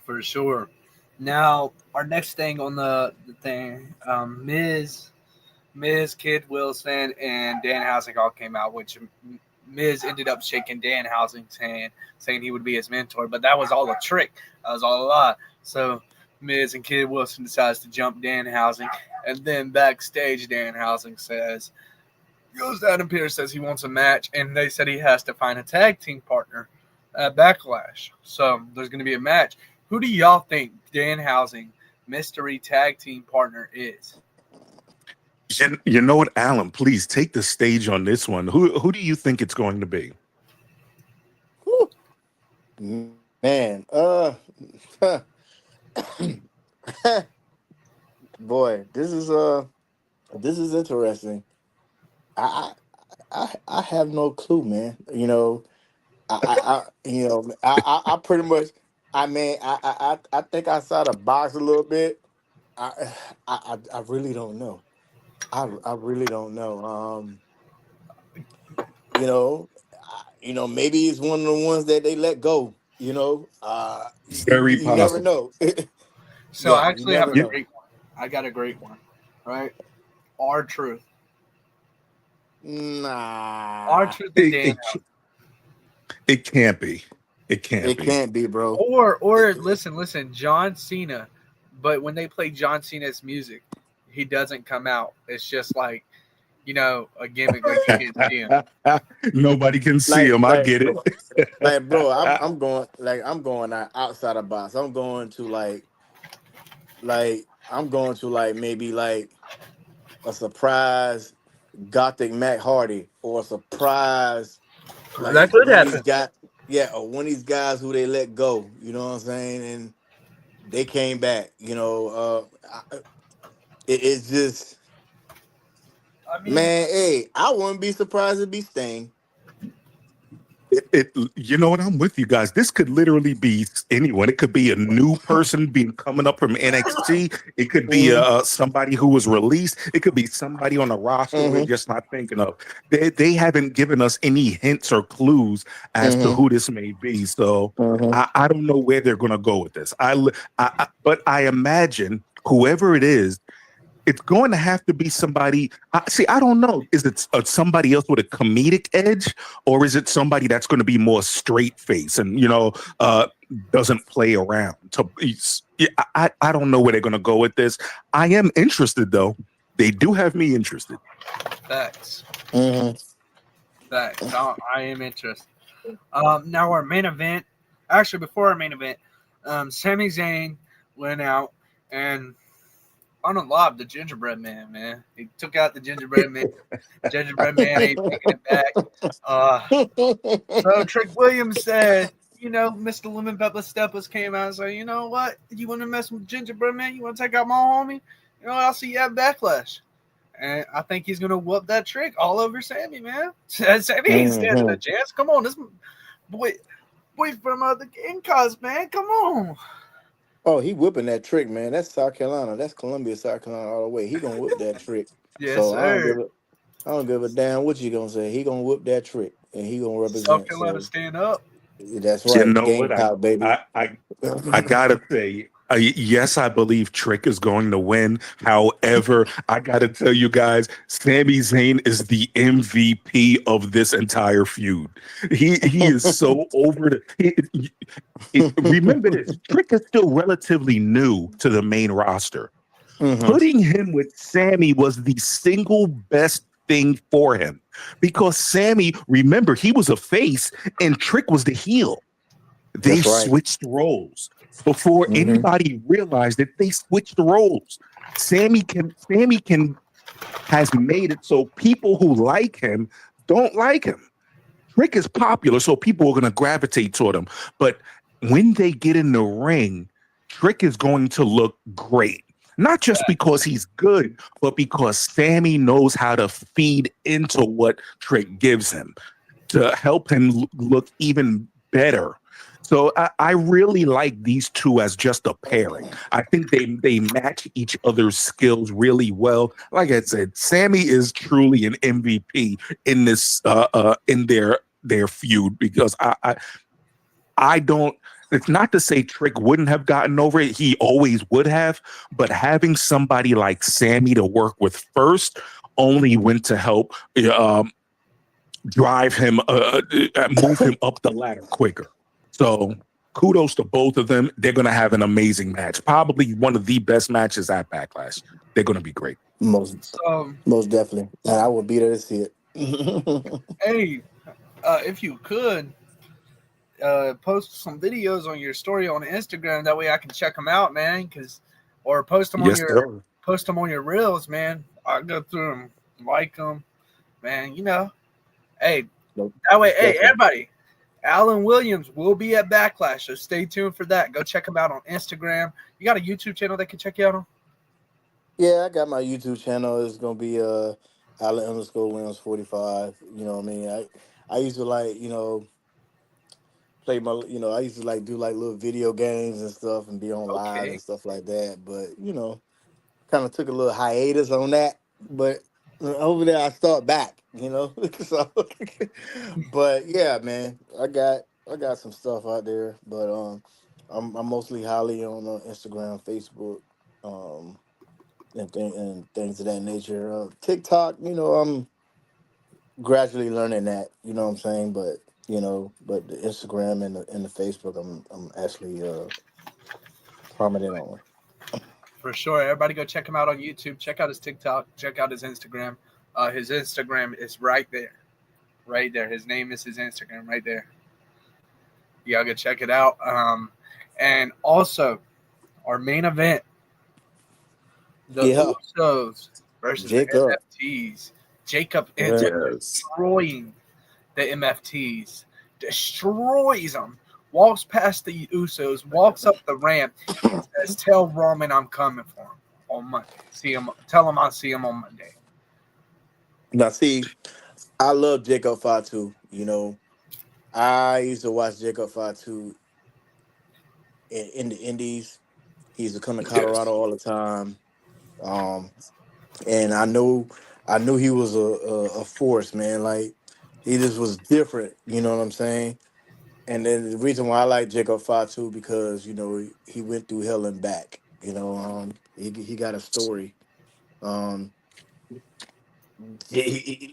For sure. Now, our next thing on the thing, Miz, Kid Wilson, and Dan Housing all came out, which Miz ended up shaking Dan Housing's hand, saying he would be his mentor, but that was all a trick. That was all a lie. So Miz and Kid Wilson decides to jump Dan Housing, and then backstage, Dan Housing goes down and Peter says he wants a match, and they said he has to find a tag team partner at Backlash. So there's going to be a match. Who do y'all think Dan Housing mystery tag team partner is? You know what, Alan? Please take the stage on this one. Who do you think it's going to be? man, boy, this is interesting. I have no clue, man. I pretty much, I think I saw the box a little bit. I really don't know. I really don't know. You know, maybe it's one of the ones that they let go. Very You never possible. know. So Yeah, I you actually have never a You- know. great one. I got a great one, right? R-Truth. Nah, R-Truth and It, Dan. it, it can't be. It can't it be. can't be, bro. Or listen, John Cena. But when they play John Cena's music, he doesn't come out. It's just like, a gimmick, like you can't see him. Nobody can see Like, him. I like, get it. bro. I'm going outside the box. I'm going to I'm going to maybe a surprise Gothic Matt Hardy or a surprise That could one of these happen. guys. Yeah, or one of these guys who they let go. You know what I'm saying? And they came back. It's just, I mean, man. Hey, I wouldn't be surprised if it be Sting. You know what? I'm with you guys. This could literally be anyone. It could be a new person being coming up from NXT. It could be Mm-hmm. somebody who was released. It could be somebody on the roster we're Mm-hmm. just not thinking of. They haven't given us any hints or clues as to Mm-hmm. who this may be. So Mm-hmm. I don't know where they're going to go with this. But I imagine whoever it is, it's going to have to be somebody. I don't know. Is it somebody else with a comedic edge, or is it somebody that's going to be more straight face and doesn't play around? I don't know where they're going to go with this. I am interested though. They do have me interested. facts. Mm-hmm. Facts. I am interested. Now our main event. Actually, before our main event, Sami Zayn went out and unalive the gingerbread man. He took out the gingerbread man. Gingerbread man ain't taking it back. So Trick Williams said, Mr. Lemon Pepper Steppers came out and said, you know what? You want to mess with gingerbread man? You want to take out my homie? You know what? I'll see you at Backlash. And I think he's going to whoop that Trick all over Sammy, man. Sammy ain't standing a chance. Come on, this boy from the Incas, man. Come on. Oh, he whipping that Trick, man. That's South Carolina. That's Columbia, South Carolina, all the way. He gonna whip that Trick. Yes, So I don't sir. give I don't give a damn what you gonna say. He gonna whip that trick, and he gonna Self represent. can let us So stand up. that's You right, know game what? power, baby. I gotta say, yes, I believe Trick is going to win. However, I gotta tell you guys, Sami Zayn is the MVP of this entire feud. He is so over the. Remember this: Trick is still relatively new to the main roster. Hmm. Putting him with Sammy was the single best thing for him because Sammy, remember, he was a face and Trick was the heel. They That's right. switched roles before Hmm. anybody realized that they switched roles. Sammy can has made it so people who like him don't like him. Trick is popular, so people are going to gravitate toward him. But when they get in the ring, Trick is going to look great. Not just because he's good, but because Sammy knows how to feed into what Trick gives him to help him look even better. So I really like these two as just a pairing. I think they match each other's skills really well. Like I said, Sammy is truly an MVP in this in their feud because I don't. It's not to say Trick wouldn't have gotten over it. He always would have. But having somebody like Sammy to work with first only went to help drive him, move him up the ladder quicker. So kudos to both of them. They're going to have an amazing match. Probably one of the best matches at Backlash. They're going to be great. So, Most definitely. And I would be there to see it. hey, if you could post some videos on your story on Instagram, that way I can check them out, man. Or post them on Yes, sir. your reels, man. I'll go through them, like them, man. Hey, Nope. that way, hey, Definitely. everybody. Alan Williams will be at Backlash, so stay tuned for that. Go check him out on Instagram. You got a YouTube channel they can check you out on? Yeah, I got my YouTube channel. It's gonna be Allen_Williams 45. You know what I mean? I used to like, play my I used to like do like little video games and stuff and be on live and Okay. stuff like that. But, kind of took a little hiatus on that. But over there I start back, So but yeah, man, I got some stuff out there. But I'm mostly highly on Instagram, Facebook, um and things of that nature. TikTok, I'm gradually learning that. You know what I'm saying? But the Instagram and the Facebook, I'm actually prominent on. For sure. Everybody go check him out on YouTube. Check out his TikTok. Check out his Instagram. His Instagram is right there. Right there. His name is his Instagram right there. You gotta go check it out. And also, our main event, the Yeah, Usos versus the Jacob. MFTs. Jacob ends up Yes. destroying the MFTs. Destroys them. Walks past the Usos. Walks up the ramp. And says, "Tell Roman I'm coming for him on Monday. See him. Tell him I'll see him on Monday." Now, see, I love Jacob Fatu. I used to watch Jacob Fatu in the Indies. He used to come to Colorado Yes. all the time. Um, and I knew he was a force, man. Like he just was different. You know what I'm saying? And then the reason why I like Jacob Fatu because he went through hell and back. He got a story. Um,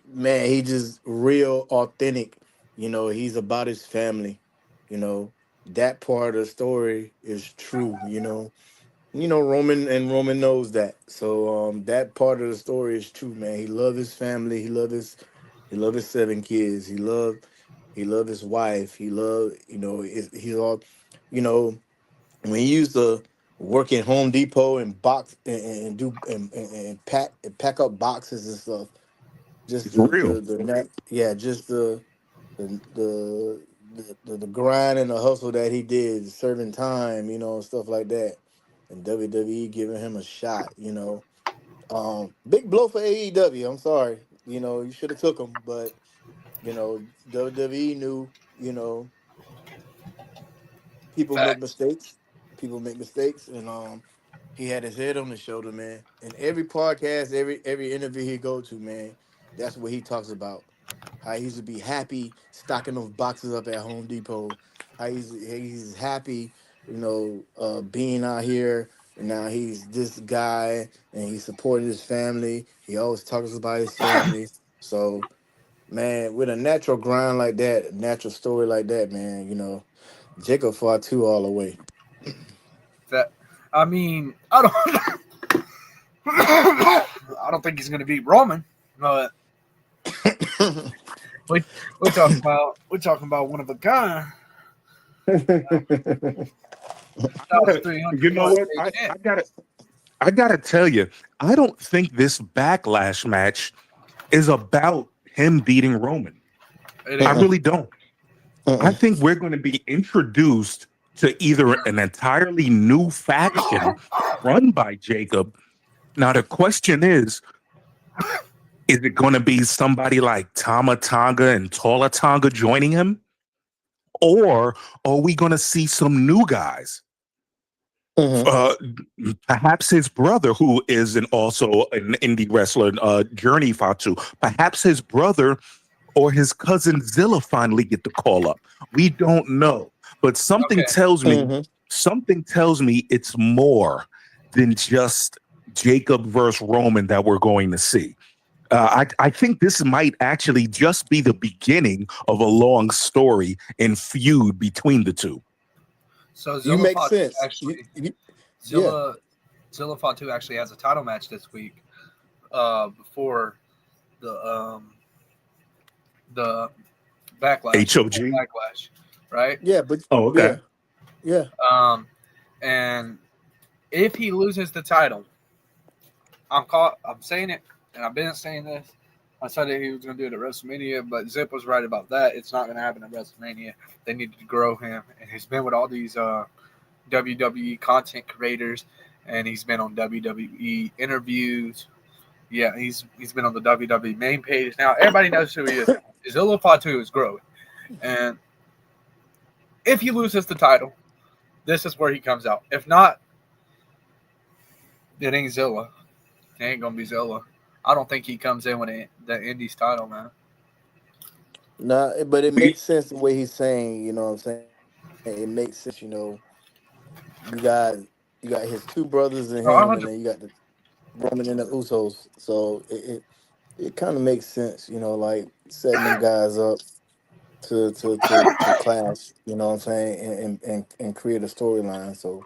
man, he just real authentic. He's about his family. You know that part of the story is true. Roman knows that. So that part of the story is true, man. He loved his family. He loved his 7 kids. He loved his wife. He loved he's all you know when he used to work at Home Depot and box and do and pack up boxes and stuff. Just It's the real. the the net, yeah, just the grind and the hustle that he did, serving time, stuff like that, and WWE giving him a shot. Big blow for AEW. I'm sorry, you should have took him, but WWE knew, people make Facts. mistakes. People make mistakes, and he had his head on his shoulder, man. And every podcast, every interview he go to, man, That's what he talks about. How he used to be happy stocking those boxes up at Home Depot. How he's happy, being out here. And now he's this guy, and he's supporting his family. He always talks about his family. So, man, with a natural grind like that, a natural story like that, man, Jacob Fatu all the way. I don't. I don't think he's going to beat Roman, but we're talking about one of a kind. You know what? I gotta tell you, I don't think this Backlash match is about him beating Roman. I really don't. I think we're going to be introduced to either an entirely new faction run by Jacob. Now the question is it going to be somebody like Tama Tonga and Tola Tonga joining him? Or are we going to see some new guys? Perhaps his brother, who is also an indie wrestler, Journey Fatu. Perhaps his brother or his cousin Zilla finally get the call up. We don't know, but something tells me it's more than just Jacob versus Roman that we're going to see. I think this might actually just be the beginning of a long story and feud between the two. So you make sense. Zilla Fatu actually has a title match this week before the Backlash. HOG Backlash, right? Yeah, but yeah. And if he loses the title, I'm saying it, and I've been saying this. I said that he was going to do it at WrestleMania, but Zip was right about that. It's not going to happen at WrestleMania. They needed to grow him, and he's been with all these WWE content creators, and he's been on WWE interviews. Yeah, he's been on the WWE main page. Now everybody knows who he is. Zilla Fatu is growing, and if he loses the title, this is where he comes out. If not, it ain't Zilla. It ain't gonna be Zilla. I don't think he comes in with the Indies title, man. Nah, but it makes sense the way he's saying. You know what I'm saying? It makes sense. You got his two brothers in him, and then you got the Roman and the Usos. So it kind of makes sense. Like setting them guys up to clash. You know what I'm saying? And create a storyline. So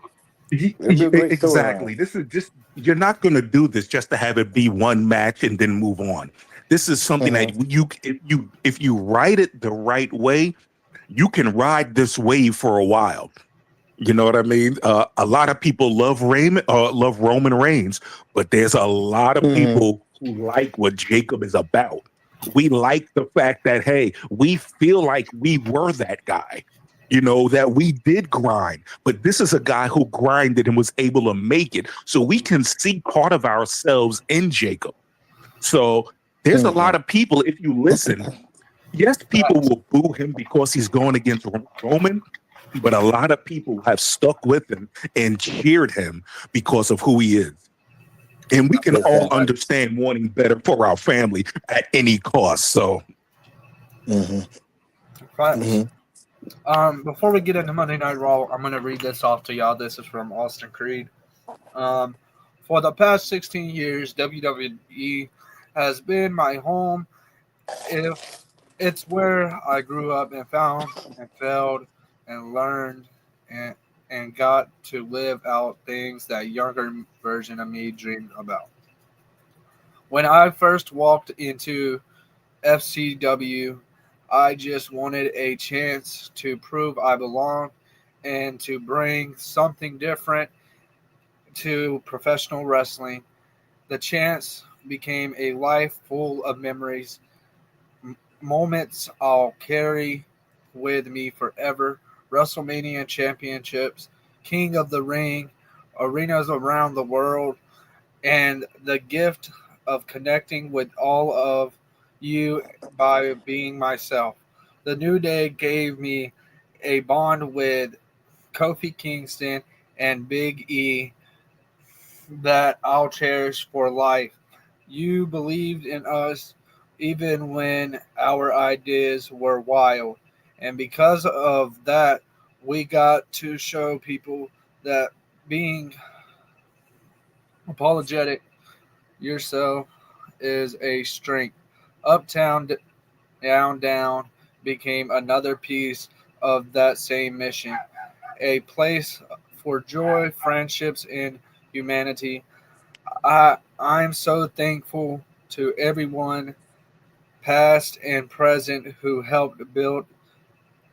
it'll be a great exactly. storyline. This is just, you're not going to do this just to have it be one match and then move on. This is something that if you write it the right way, you can ride this wave for a while. You know what I mean? A lot of people love Roman Reigns, but there's a lot of people who like what Jacob is about. We like the fact that, hey, we feel like we were that guy. That we did grind, but this is a guy who grinded and was able to make it. So we can see part of ourselves in Jacob. So there's a lot of people, if you listen, yes, people will boo him because he's going against Roman, but a lot of people have stuck with him and cheered him because of who he is. And we can all understand wanting better for our family at any cost. So, before we get into Monday Night Raw, I'm going to read this off to y'all. This is from Austin Creed. For the past 16 years, WWE has been my home. It's where I grew up and found and failed and learned and got to live out things that younger version of me dreamed about. When I first walked into FCW, I just wanted a chance to prove I belong and to bring something different to professional wrestling. The chance became a life full of memories, moments I'll carry with me forever. WrestleMania championships, King of the Ring, arenas around the world, and the gift of connecting with all of you by being myself. The New Day gave me a bond with Kofi Kingston and Big E that I'll cherish for life. You believed in us even when our ideas were wild. And because of that, we got to show people that being apologetic yourself is a strength. Uptown, down, down became another piece of that same mission. A place for joy, friendships, and humanity. I'm so thankful to everyone, past and present, who helped build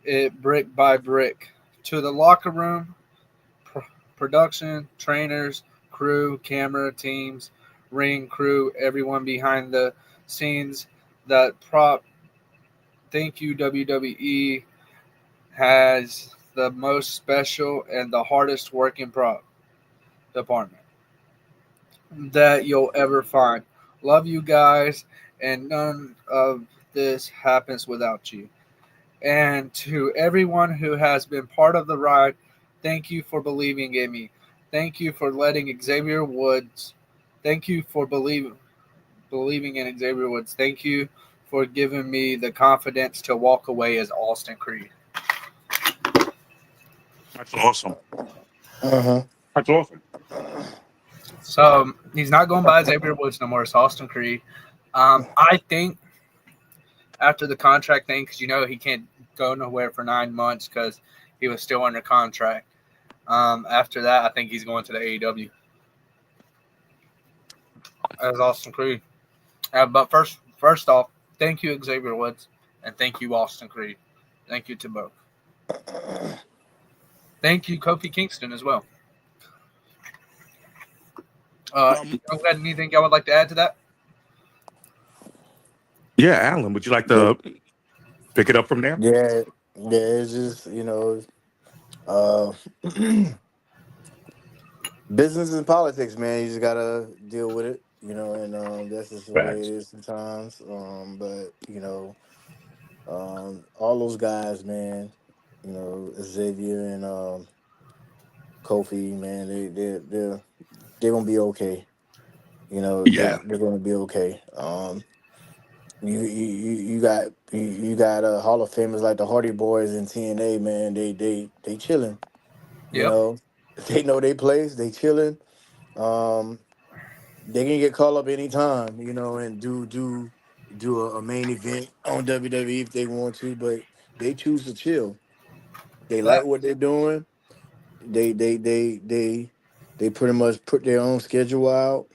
it brick by brick. To the locker room, production, trainers, crew, camera teams, ring crew, everyone behind the scenes that prop. Thank you, WWE has the most special and the hardest working prop department that you'll ever find. Love you guys, and none of this happens without you. And to everyone who has been part of the ride, thank you for believing in me. Thank you for letting Xavier Woods. Thank you for believing in Xavier Woods. Thank you for giving me the confidence to walk away as Austin Creed. That's awesome. That's awesome. So he's not going by Xavier Woods no more. It's Austin Creed. I think after the contract thing, because he can't go nowhere for 9 months because he was still under contract. After that, I think he's going to the AEW as Austin Creed. But first off, thank you, Xavier Woods, and thank you, Austin Creed. Thank you to both. Thank you, Kofi Kingston, as well. Anything y'all would like to add to that? Yeah, Alan, would you like to pick it up from there? Yeah, it's just, business and politics, man. You just gotta deal with it, and that's just the way it is sometimes. But all those guys, man, Xavier and Kofi, man, they're gonna be okay. They're gonna be okay. You got Hall of Famers like the Hardy Boys in TNA, man. They chilling. Yep. They know they place. They chilling. They can get called up anytime, and do a main event on WWE if they want to, but they choose to chill. They like what they're doing. They pretty much put their own schedule out.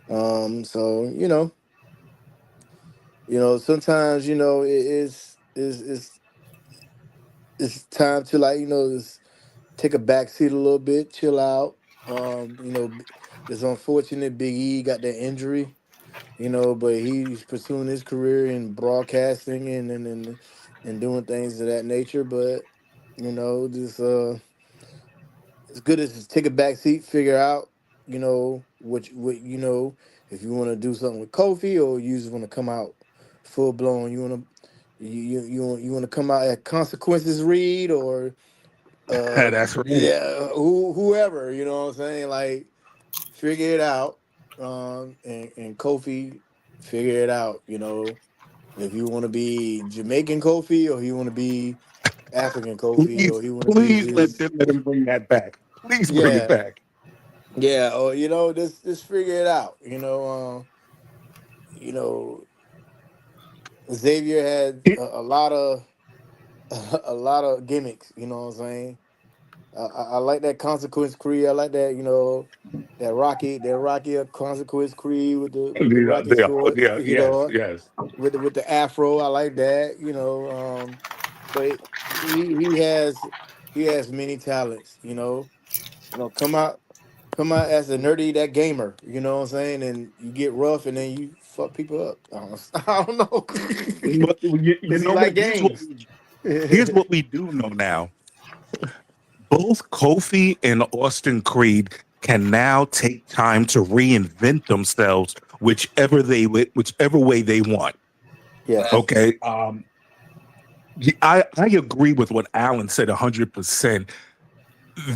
So sometimes it's time to just take a back seat a little bit, chill out. It's unfortunate Big E got that injury, but he's pursuing his career in broadcasting and doing things of that nature. But just it's good as just take a back seat, figure out what if you want to do something with Kofi or you just want to come out full blown. You want to you want to come out at Consequences Reed or That's right. Yeah, whoever, you know what I'm saying? Like, figure it out. And Kofi, figure it out, If you want to be Jamaican Kofi or you want to be African Kofi or you want to be let him bring that back. Please bring it back. Yeah, or just figure it out. Xavier had a lot of gimmicks, you know what I'm saying? I like that Consequence Creed. I like that, that Rocky Consequence Creed with the Rocky shorts, yes. with the afro. I like that, but he has many talents, come out as a nerdy that gamer, you know what I'm saying, and you get rough and then you fuck people up. I don't know. Like games. Here's what we do know now. Both Kofi and Austin Creed can now take time to reinvent themselves whichever way they want. Yeah. Okay. I agree with what Alan said 100%.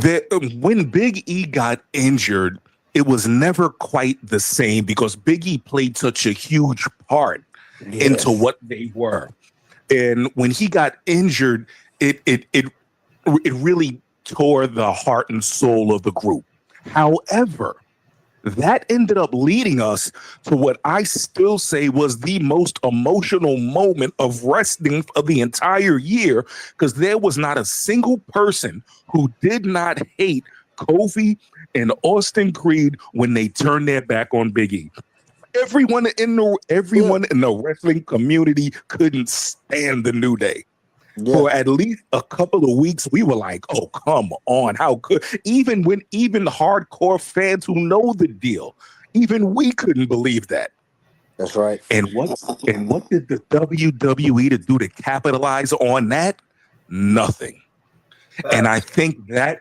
That when Big E got injured, it was never quite the same because Big E played such a huge part into what they were. And when he got injured, it really tore the heart and soul of the group. However, that ended up leading us to what I still say was the most emotional moment of wrestling of the entire year, because there was not a single person who did not hate Kofi and Austin Creed when they turned their back on Big E. Everyone in the wrestling community couldn't stand the New Day. For at least a couple of weeks, we were like, "Oh, come on, how could?" Even hardcore fans who know the deal, even we couldn't believe that. That's right. And what did the WWE to do to capitalize on that? Nothing. And I think that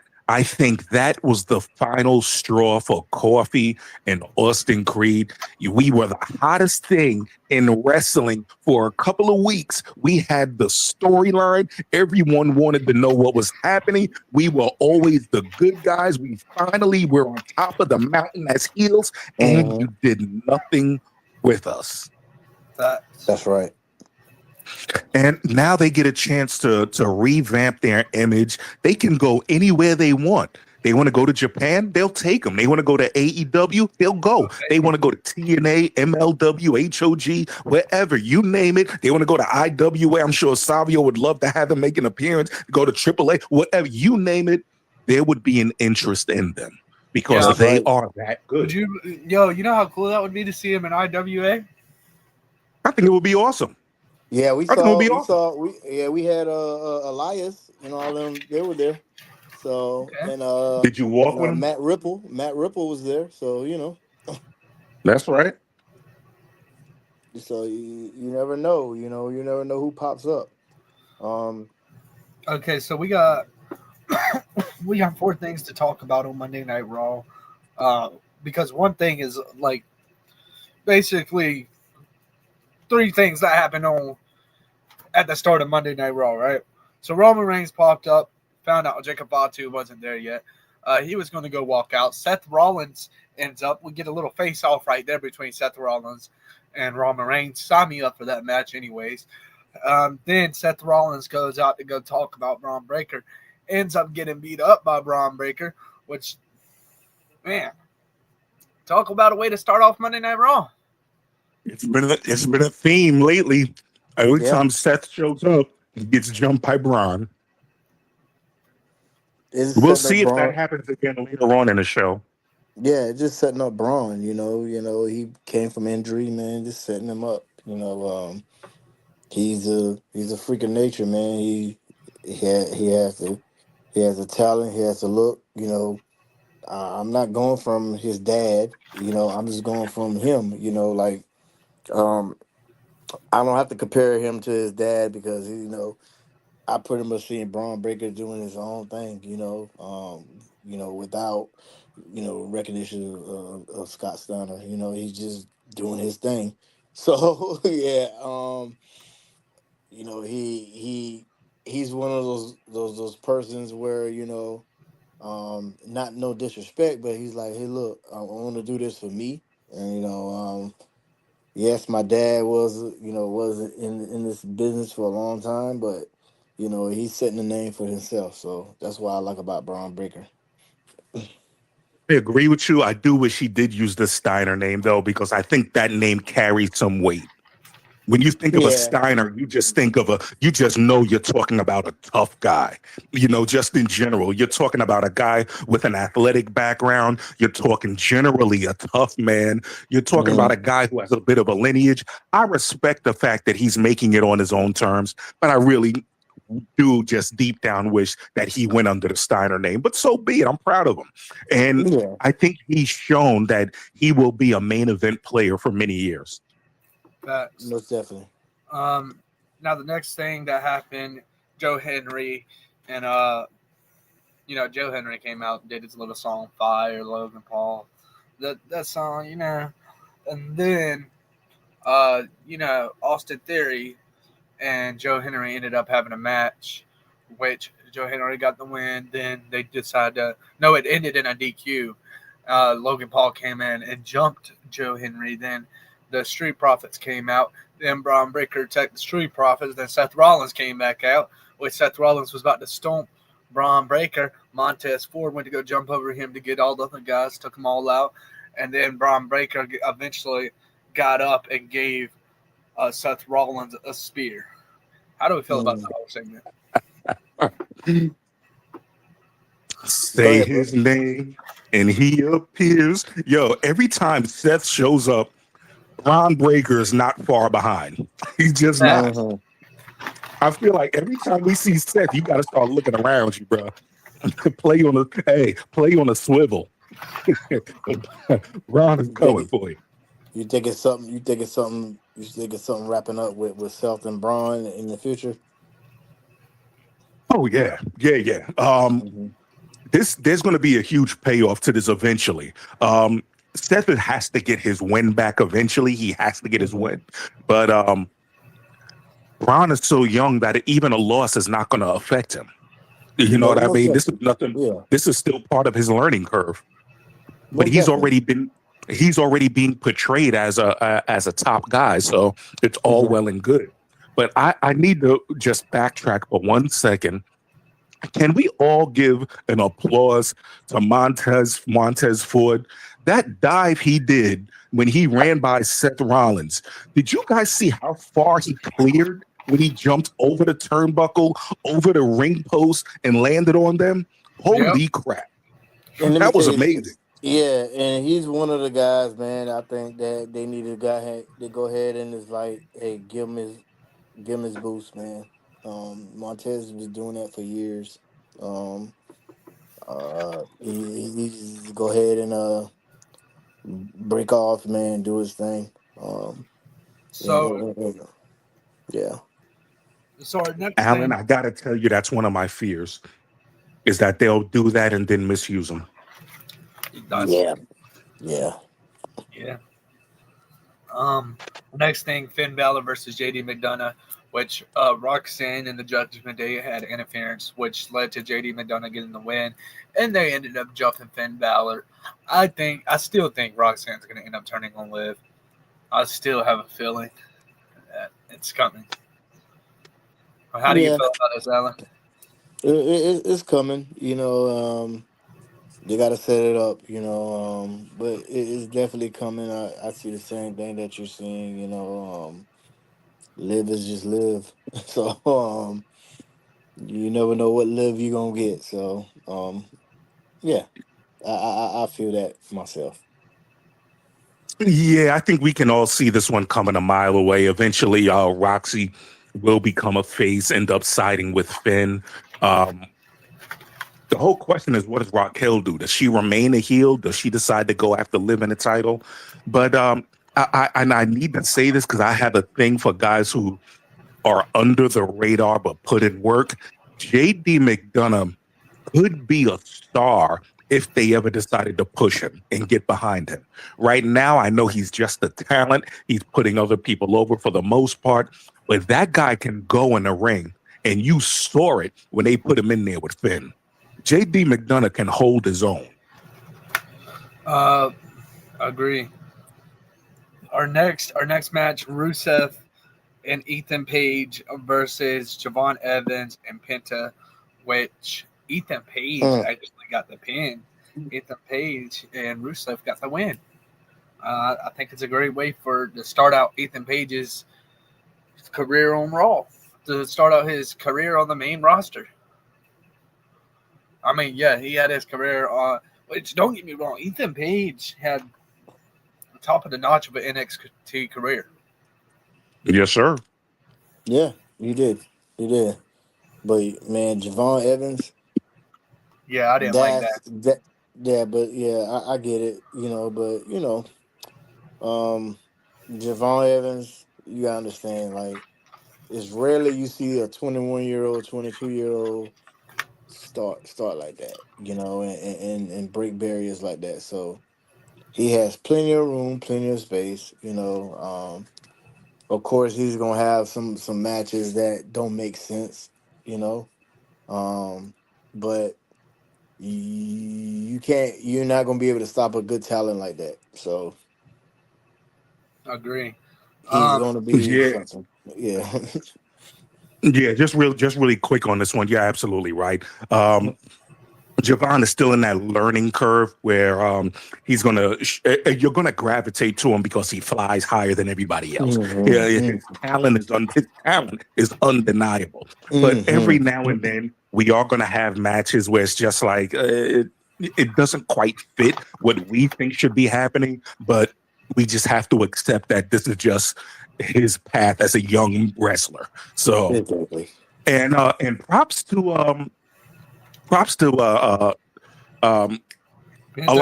was the final straw for Kofi and Austin Creed. We were the hottest thing in wrestling for a couple of weeks. We had the storyline. Everyone wanted to know what was happening. We were always the good guys. We finally were on top of the mountain as heels, and you did nothing with us. That's right. And now they get a chance to revamp their image. They can go anywhere they want. They want to go to Japan, they'll take them. They want to go to AEW, they'll go. They want to go to TNA, MLW, HOG, wherever, you name it. They want to go to IWA. I'm sure Savio would love to have them make an appearance. Go to AAA, whatever, you name it. There would be an interest in them because they are that good. You know how cool that would be to see him in IWA? I think it would be awesome. Yeah, we had Elias, all them, they were there. So and did you walk with him? Matt Ripple was there, so That's right. So you never know, you never know who pops up. Okay, so we got 4 things to talk about on Monday Night Raw. Because one thing is like basically 3 things that happened at the start of Monday Night Raw, right? So Roman Reigns popped up, found out Jake Fatu wasn't there yet. He was going to go walk out. Seth Rollins ends up. We get a little face-off right there between Seth Rollins and Roman Reigns. Sign me up for that match anyways. Then Seth Rollins goes out to go talk about Braun Breaker. Ends up getting beat up by Braun Breaker, which, man, talk about a way to start off Monday Night Raw. It's been a theme lately. Every time Seth shows up, he gets jumped by Braun. We'll see if that happens again later on in the show. Yeah, just setting up Braun. He came from injury, man. Just setting him up. He's a freak of nature, man. He has the talent. He has the look. I'm not going from his dad. I'm just going from him. I don't have to compare him to his dad because I pretty much seen Braun Breaker doing his own thing. Without recognition of Scott Steiner. He's just doing his thing. So yeah, he's one of those persons where not no disrespect, but he's like, hey, look, I want to do this for me, and yes, my dad was in this business for a long time, but he's setting the name for himself. So that's what I like about Braun Breaker. I agree with you. I do wish he did use the Steiner name though, because I think that name carries some weight. When you think of a Steiner, you just know you're talking about a tough guy. Just in general, you're talking about a guy with an athletic background. You're talking generally a tough man. You're talking about a guy who has a bit of a lineage. I respect the fact that he's making it on his own terms, but I really do just deep down wish that he went under the Steiner name, but so be it. I'm proud of him. And I think he's shown that he will be a main event player for many years. Facts. Most definitely. Now the next thing that happened, Joe Hendry and Joe Hendry came out and did his little song Fire, Logan Paul. That song, and then Austin Theory and Joe Hendry ended up having a match, which Joe Hendry got the win. Then they decided it ended in a DQ. Logan Paul came in and jumped Joe Henry. Then the Street Profits came out. Then Braun Breaker attacked the Street Profits. Then Seth Rollins came back out. Which Seth Rollins was about to stomp Braun Breaker. Montez Ford went to go jump over him to get all the other guys, took them all out. And then Braun Breaker eventually got up and gave Seth Rollins a spear. How do we feel about that whole segment? Say his name and he appears. Yo, every time Seth shows up, Braun Breaker is not far behind. He's just not. I feel like every time we see Seth, you got to start looking around you, bro. play on a swivel. Braun is coming for you. You think it's something wrapping up with Seth and Braun in the future? Oh yeah. There's going to be a huge payoff to this eventually. Seth has to get his win back eventually. He has to get his win, but Braun is so young that even a loss is not going to affect him. You know what I mean? This is nothing. Yeah. This is still part of his learning curve. But he's already being portrayed as a top guy, so it's all well and good. But I need to just backtrack for 1 second. Can we all give an applause to Montez Ford? That dive he did when he ran by Seth Rollins. Did you guys see how far he cleared when he jumped over the turnbuckle, over the ring post, and landed on them? Holy crap. That was amazing. Yeah, and he's one of the guys, man. I think that they need a guy to go ahead and is like, hey, give him his boost, man. Montez was doing that for years. He go ahead and break off, man, do his thing. Yeah. So our next Alan, I gotta tell you, that's one of my fears, is that they'll do that and then misuse them. Yeah. Next thing, Finn Balor versus JD McDonough, which Roxanne and the Judgment Day had interference, which led to JD McDonough getting the win, and they ended up jumping Finn Balor. I still think Roxanne's going to end up turning on Liv. I still have a feeling that it's coming. How do you feel about this, Alan? It's coming, they got to set it up, but it's definitely coming. I see the same thing that you're seeing, Live is just live. So, you never know what live you're going to get. So, yeah, I feel that myself. Yeah, I think we can all see this one coming a mile away. Eventually, Roxy will become a face, end up siding with Finn. The whole question is, what does Raquel do? Does she remain a heel? Does she decide to go after Liv in the title? But I need to say this because I have a thing for guys who are under the radar but put in work. JD McDonough could be a star if they ever decided to push him and get behind him. Right now, I know he's just a talent. He's putting other people over for the most part. But that guy can go in the ring, and you saw it when they put him in there with Finn. JD McDonough can hold his own. Agree. Our next match, Rusev and Ethan Page versus Javon Evans and Pinta, which Ethan Page actually got the pin. Ethan Page and Rusev got the win. I think it's a great way to start out Ethan Page's career on Raw, to start out his career on the main roster. I mean, yeah, he had his career on, which don't get me wrong, Ethan Page had the top of the notch of an NXT career. Yes, sir. Yeah, you did. But, man, Javon Evans. Yeah, I didn't like that. Yeah, but, yeah, I get it, but, Javon Evans, you gotta understand, like, it's rarely you see a 21-year-old, 22-year-old start like that, and break barriers like that. So he has plenty of room, plenty of space, Of course, he's gonna have some matches that don't make sense, but you're not gonna be able to stop a good talent like that. So Agree. He's going to be something. Yeah. Yeah, just really quick on this one. You're absolutely right. Javon is still in that learning curve where you're gonna gravitate to him because he flies higher than everybody else. His talent is undeniable. But every now and then we are gonna have matches where it's just like it doesn't quite fit what we think should be happening, but we just have to accept that this is just his path as a young wrestler. So and props to all I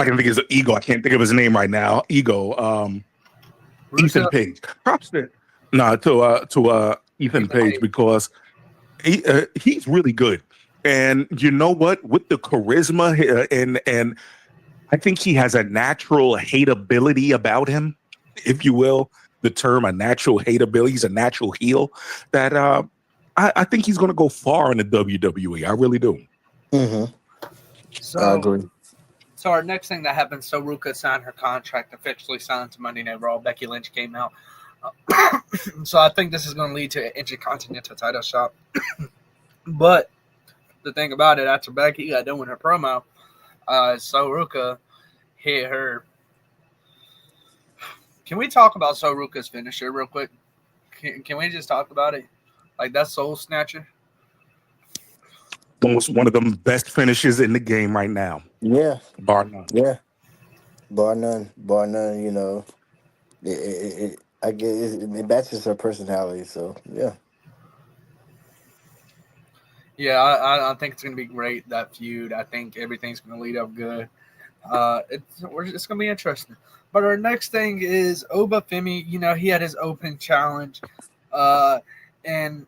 can think is Ego. I can't think of his name right now. Ego, Ethan Page. Props to Ethan Page because he's really good. And you know what? With the charisma and I think he has a natural hateability about him, if you will. The term a natural hateability. He's a natural heel that I think he's going to go far in the WWE. I really do. So, I agree. So our next thing that happened, so Ruca signed her contract, officially signed to Monday Night Raw. Becky Lynch came out. So I think this is going to lead to an Intercontinental title shot. But the thing about it, after Becky got done with her promo, so Ruca hit her. Can we talk about So Ruca's finisher real quick? Can we just talk about it? Like that Soul Snatcher? Almost one of the best finishes in the game right now. Yeah. Bar none. Yeah. Bar none. Bar none, you know. I guess it matches her personality, so yeah. Yeah, I think it's going to be great, that feud. I think everything's going to lead up good. It's going to be interesting. But our next thing is Oba Vimi. You know, he had his open challenge, and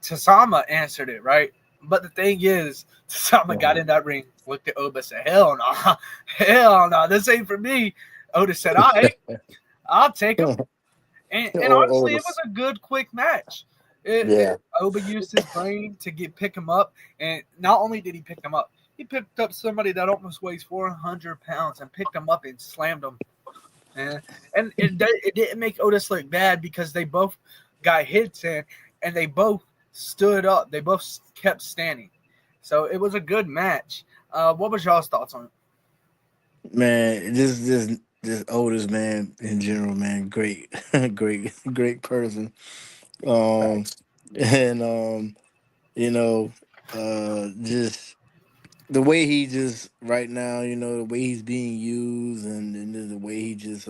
Tasama answered it, right? But the thing is, Tasama got in that ring, looked at Oba, said, hell no, this ain't for me. Otis said, all right, I'll take him. And honestly, it was a good, quick match. Oba used his brain to pick him up, and not only did he pick him up, he picked up somebody that almost weighs 400 pounds and picked him up and slammed him. And it didn't make Otis look bad because they both got hits in, and they both stood up. They both kept standing. So it was a good match. What was y'all's thoughts on it? Man, this Otis, man, in general, man, great person. Just the way he just right now, you know, the way he's being used and the way he just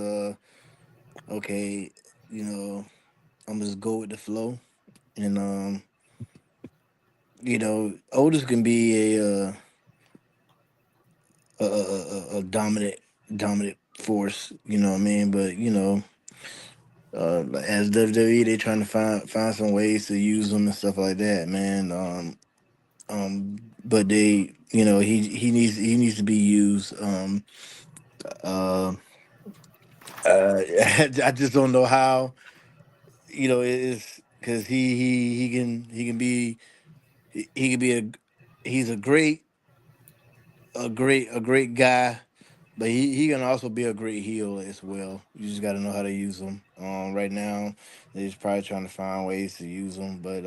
okay, you know, I'm just go with the flow. And you know, Otis can be a dominant force, you know what I mean? But you know, as WWE, they trying to find some ways to use him and stuff like that, man. But they, you know, he needs to be used. I just don't know how, you know, it's because he can be he's a great guy, but he can also be a great heel as well. You just got to know how to use him. Right now they're just probably trying to find ways to use him, but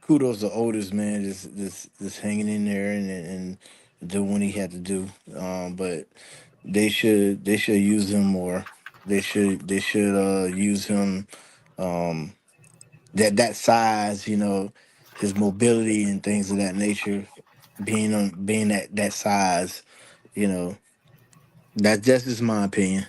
kudos to Otis, man, just hanging in there and doing what he had to do. But they should use him more. They should use him that size, you know, his mobility and things of that nature, being that size, you know. That's just my opinion.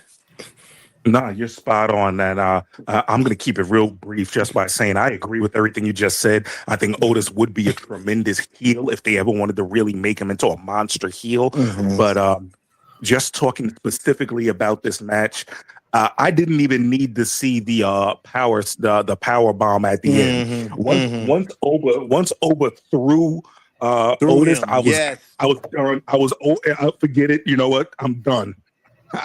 Nah, you're spot on that. I'm going to keep it real brief just by saying I agree with everything you just said. I think Otis would be a tremendous heel if they ever wanted to really make him into a monster heel. Mm-hmm. But just talking specifically about this match, I didn't even need to see the power bomb at the end. Once Oba threw Otis, him. I was forget it. You know what? I'm done.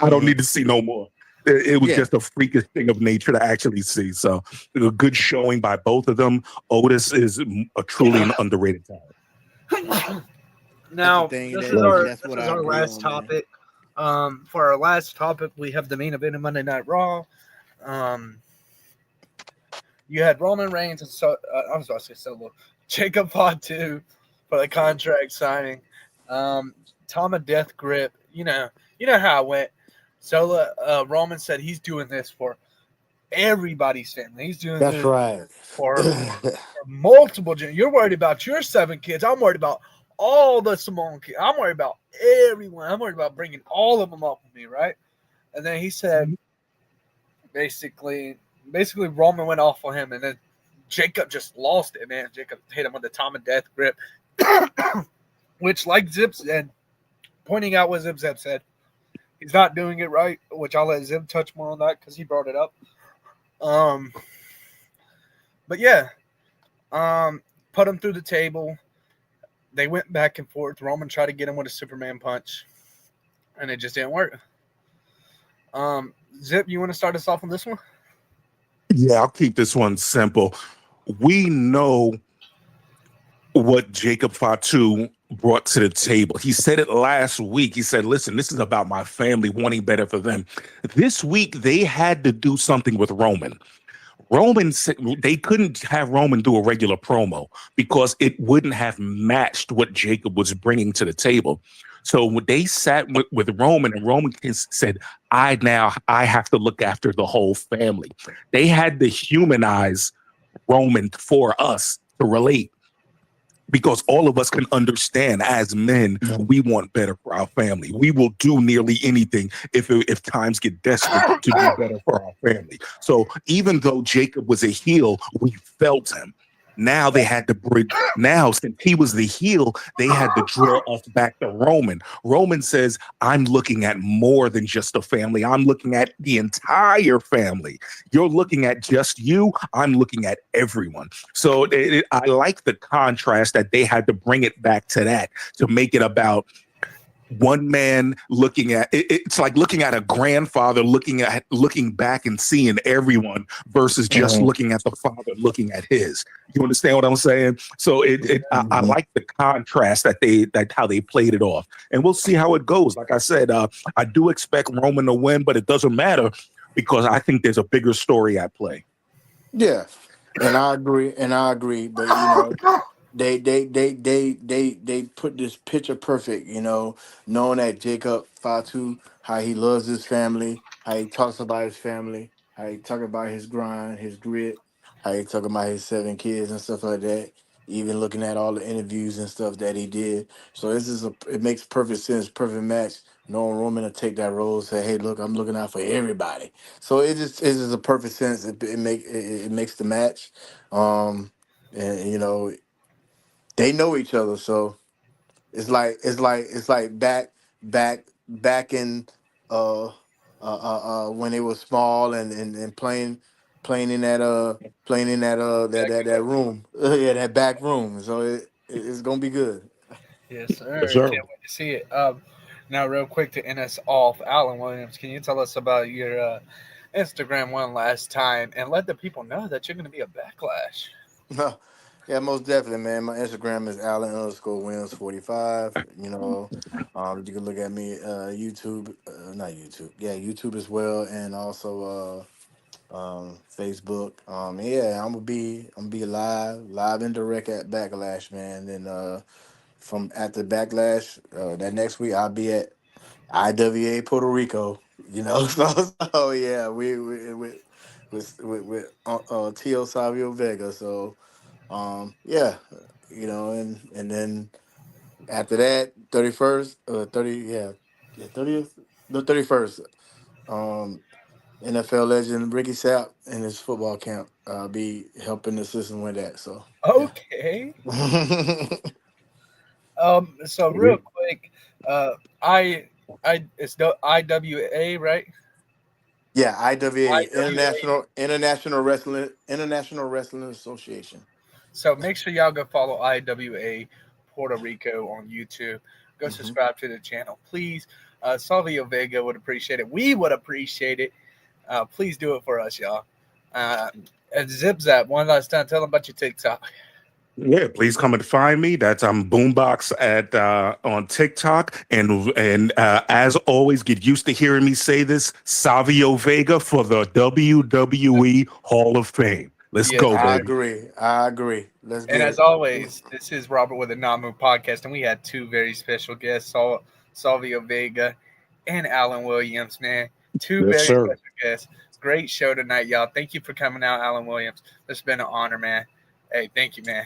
I don't need to see no more. It was just a freakish thing of nature to actually see. So a good showing by both of them. Otis is a truly an underrated talent. Now, this is our last topic. For our last topic, we have the main event of Monday Night Raw. You had Roman Reigns and I was about to say Solo, Jacob Fatu for the contract signing. Tom of Death Grip. You know how it went. Roman said he's doing this for everybody's family. He's doing That's this right. for multiple generations. You're worried about your 7 kids. I'm worried about all the Samoan kids. I'm worried about everyone. I'm worried about bringing all of them up with me, right? And then he said, basically Roman went off on him, and then Jacob just lost it, man. Jacob hit him with the Tom of Death Grip, which, like Zip said, pointing out what Zip said, he's not doing it right, which I'll let Zip touch more on that because he brought it up. But yeah, put him through the table. They went back and forth. Roman tried to get him with a Superman punch, and it just didn't work. Zip, you want to start us off on this one? Yeah, I'll keep this one simple. We know what Jacob Fatu brought to the table. He said it last week. He said, listen, this is about my family wanting better for them. This week, they had to do something with Roman. They couldn't have Roman do a regular promo because it wouldn't have matched what Jacob was bringing to the table. So when they sat with Roman, and Roman said, I have to look after the whole family. They had to humanize Roman for us to relate, because all of us can understand as men, we want better for our family. We will do nearly anything if times get desperate to do better for our family. So even though Jacob was a heel, we felt him. Now they had to bridge. Now, since he was the heel, they had to draw us back to Roman. Roman says, I'm looking at more than just a family. I'm looking at the entire family. You're looking at just you. I'm looking at everyone. So I like the contrast that they had to bring it back to that, to make it about one man looking at it. It's like looking at a grandfather looking back and seeing everyone versus just looking at the father looking at his. You understand what I'm saying? So I like the contrast that how they played it off, and we'll see how it goes. Like I said, I do expect Roman to win, but it doesn't matter because I think there's a bigger story at play. Yeah, and I agree. But they put this picture perfect, knowing that Jacob Fatu, how he loves his family, how he talks about his family, how he talk about his grind, his grit, how he talk about his 7 kids and stuff like that. Even looking at all the interviews and stuff that he did, so it makes perfect sense, perfect match. Knowing Roman to take that role, say, "Hey, look, I'm looking out for everybody." So it's just a perfect sense. It makes the match, and they know each other, so it's like back in when they were small and playing in that room, yeah, that back room. So it's gonna be good. Yes, Yes, sir. sir. Can't wait to see it. Now, real quick to end us off, Alan Williams, can you tell us about your Instagram one last time and let the people know that you're going to be a Backlash? Yeah, most definitely, man. My Instagram is Allen_Williams45. You can look at me YouTube, not YouTube, yeah, YouTube as well, and also Facebook. Yeah, I'm gonna be live and direct at Backlash, man. Then from after Backlash, that next week I'll be at IWA Puerto Rico. So yeah, we with Tio Savio Vega. So yeah, and then after that, 31st, 30th, the 31st, NFL legend Ricky Sapp and his football camp. Be helping the system with that. So yeah. Okay. So real quick, it's the IWA, right? Yeah, IWA, IWA. International Wrestling Association. So make sure y'all go follow IWA Puerto Rico on YouTube. Go subscribe to the channel, please. Salvio Vega would appreciate it. We would appreciate it. Please do it for us, y'all. And Zip Zap, one last time, tell them about your TikTok. Yeah, please come and find me. That's Boombox at on TikTok, and as always, get used to hearing me say this: Savio Vega for the WWE Hall of Fame. Let's go, baby. I agree. Let's get And it. as always, this is Robert with the Not Move Podcast, and we had two very special guests, Savio Vega and Alan Williams, man. Two very special guests. Great show tonight, y'all. Thank you for coming out, Alan Williams. It's been an honor, man. Hey, thank you, man.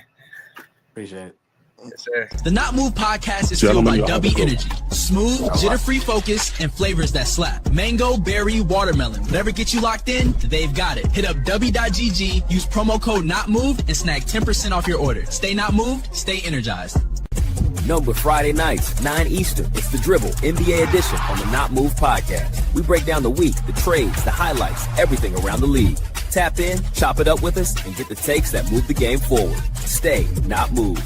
Appreciate it. Yes, sir. The Not Move Podcast is fueled by W Energy. Smooth, jitter-free focus, and flavors that slap. Mango, berry, watermelon. Whatever gets you locked in, they've got it. Hit up W.GG, use promo code NOTMOVED, and snag 10% off your order. Stay not moved, stay energized. Known with Friday nights, 9 Eastern, it's the Dribble NBA edition on the Not Move Podcast. We break down the week, the trades, the highlights, everything around the league. Tap in, chop it up with us, and get the takes that move the game forward. Stay not moved.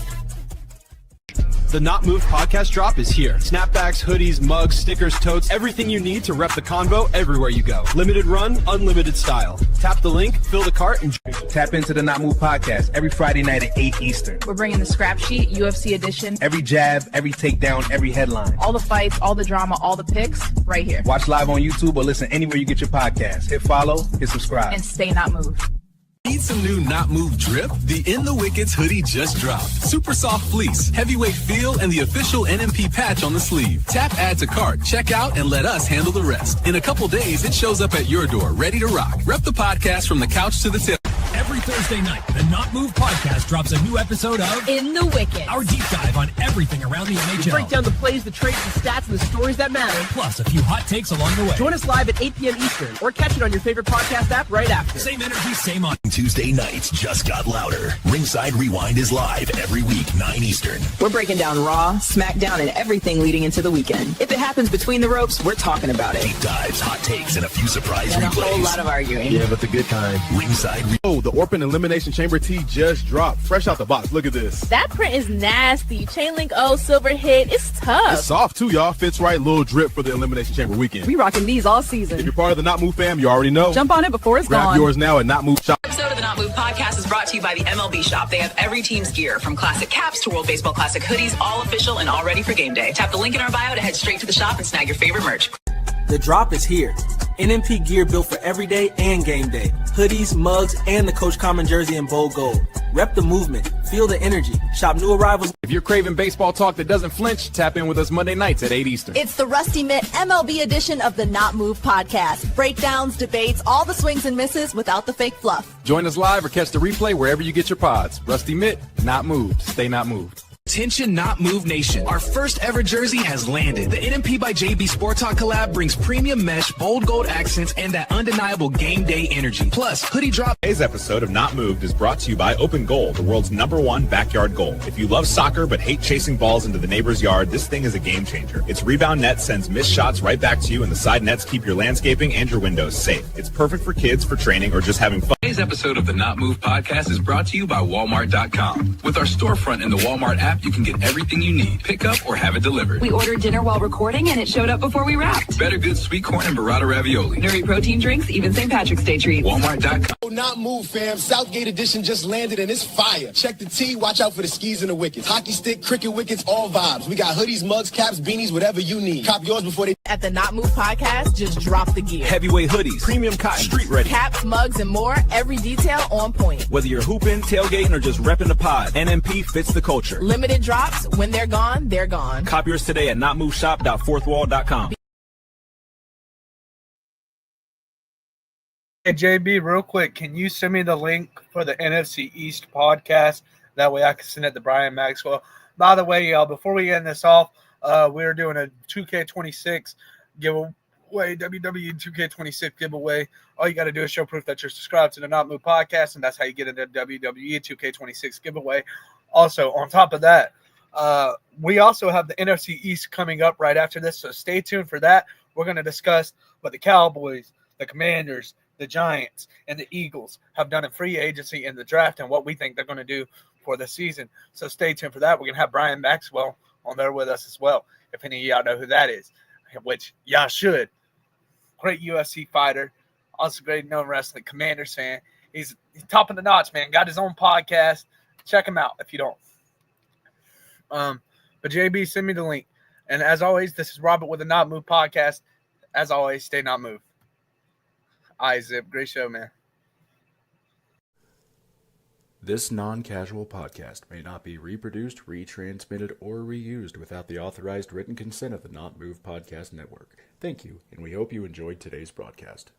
The Not Moved podcast drop is here. Snapbacks, hoodies, mugs, stickers, totes, everything you need to rep the convo everywhere you go. Limited run, unlimited style. Tap the link, fill the cart, and tap into the Not Moved podcast every Friday night at 8 Eastern. We're bringing the scrap sheet, UFC edition. Every jab, every takedown, every headline. All the fights, all the drama, all the picks, right here. Watch live on YouTube or listen anywhere you get your podcast. Hit follow, hit subscribe. And stay not moved. Need some new Not Move drip? The In the Wickets hoodie just dropped. Super soft fleece, heavyweight feel, and the official NMP patch on the sleeve. Tap add to cart, check out, and let us handle the rest. In a couple days, it shows up at your door, ready to rock. Rep the podcast from the couch to the tip. Every Thursday night, the Not Move podcast drops a new episode of In the Wickets, our deep dive on everything around the NHL. We break down the plays, the trades, the stats, and the stories that matter. Plus, a few hot takes along the way. Join us live at 8 p.m. Eastern, or catch it on your favorite podcast app right after. Same energy, same on. Tuesday nights just got louder. Ringside Rewind is live every week, 9 Eastern. We're breaking down Raw, SmackDown, and everything leading into the weekend. If it happens between the ropes, we're talking about it. Deep dives, hot takes, and a few surprise and replays. A whole lot of arguing. Yeah, but the good kind. Ringside. The Orphan Elimination Chamber tee just dropped. Fresh out the box. Look at this. That print is nasty. Chain link O, silver hit. It's tough. It's soft too, y'all. Fits right. Little drip for the Elimination Chamber weekend. We rocking these all season. If you're part of the Not Move fam, you already know. Jump on it before it's gone. Grab yours now at Not Move Shop. Episode of the Not Move podcast is brought to you by the MLB Shop. They have every team's gear, from classic caps to World Baseball Classic hoodies, all official and all ready for game day. Tap the link in our bio to head straight to the shop and snag your favorite merch. The drop is here. NMP gear built for every day and game day. Hoodies, mugs, and the Coach Common jersey in bold gold. Rep the movement. Feel the energy. Shop new arrivals. If you're craving baseball talk that doesn't flinch, tap in with us Monday nights at 8 Eastern. It's the Rusty Mitt MLB edition of the Not Move podcast. Breakdowns, debates, all the swings and misses without the fake fluff. Join us live or catch the replay wherever you get your pods. Rusty Mitt, not moved. Stay not moved. Attention Not Move Nation. Our first ever jersey has landed. The NMP by JB Sport Talk collab brings premium mesh, bold gold accents, and that undeniable game day energy. Plus, hoodie drop. Today's episode of Not Moved is brought to you by Open Goal, the world's #1 backyard goal. If you love soccer but hate chasing balls into the neighbor's yard, this thing is a game changer. Its rebound net sends missed shots right back to you, and the side nets keep your landscaping and your windows safe. It's perfect for kids, for training, or just having fun. Today's episode of the Not Moved podcast is brought to you by Walmart.com. With our storefront in the Walmart app, you can get everything you need. Pick up or have it delivered. We ordered dinner while recording, and it showed up before we wrapped. Better Good sweet corn and burrata ravioli. Nuri protein drinks, even St. Patrick's Day treats. Walmart.com. Not Move, fam. Southgate edition just landed, and it's fire. Check the tee. Watch out for the skis and the wickets. Hockey stick, cricket wickets, all vibes. We got hoodies, mugs, caps, beanies, whatever you need. Cop yours before they... At the Not Move podcast, just drop the gear. Heavyweight hoodies, premium cotton, street ready. Caps, mugs, and more. Every detail on point. Whether you're hooping, tailgating, or just repping the pod, NMP fits the culture. Limited drops. When they're gone, they're gone. Cop yours today at notmoveshop.fourthwall.com. Hey, JB, real quick, can you send me the link for the NFC East podcast? That way I can send it to Brian Maxwell. By the way, y'all, before we end this off, we're doing a 2K26 giveaway, WWE 2K26 giveaway. All you got to do is show proof that you're subscribed to the Not Move podcast, and that's how you get into WWE 2K26 giveaway. Also, on top of that, we also have the NFC East coming up right after this, so stay tuned for that. We're going to discuss what the Cowboys, the Commanders, the Giants, and the Eagles have done in free agency in the draft and what we think they're going to do for the season. So stay tuned for that. We're going to have Brian Maxwell on there with us as well, if any of y'all know who that is, which y'all should. Great UFC fighter, also great known wrestling Commanders fan. He's top of the notch, man. Got his own podcast. check him out if you don't. But JB, send me the link. And as always, this is Robert with the Not Move podcast. As always, stay not moved. Zip. Great show, man. This non-casual podcast may not be reproduced, retransmitted, or reused without the authorized written consent of the Not Move Podcast Network. Thank you, and we hope you enjoyed today's broadcast.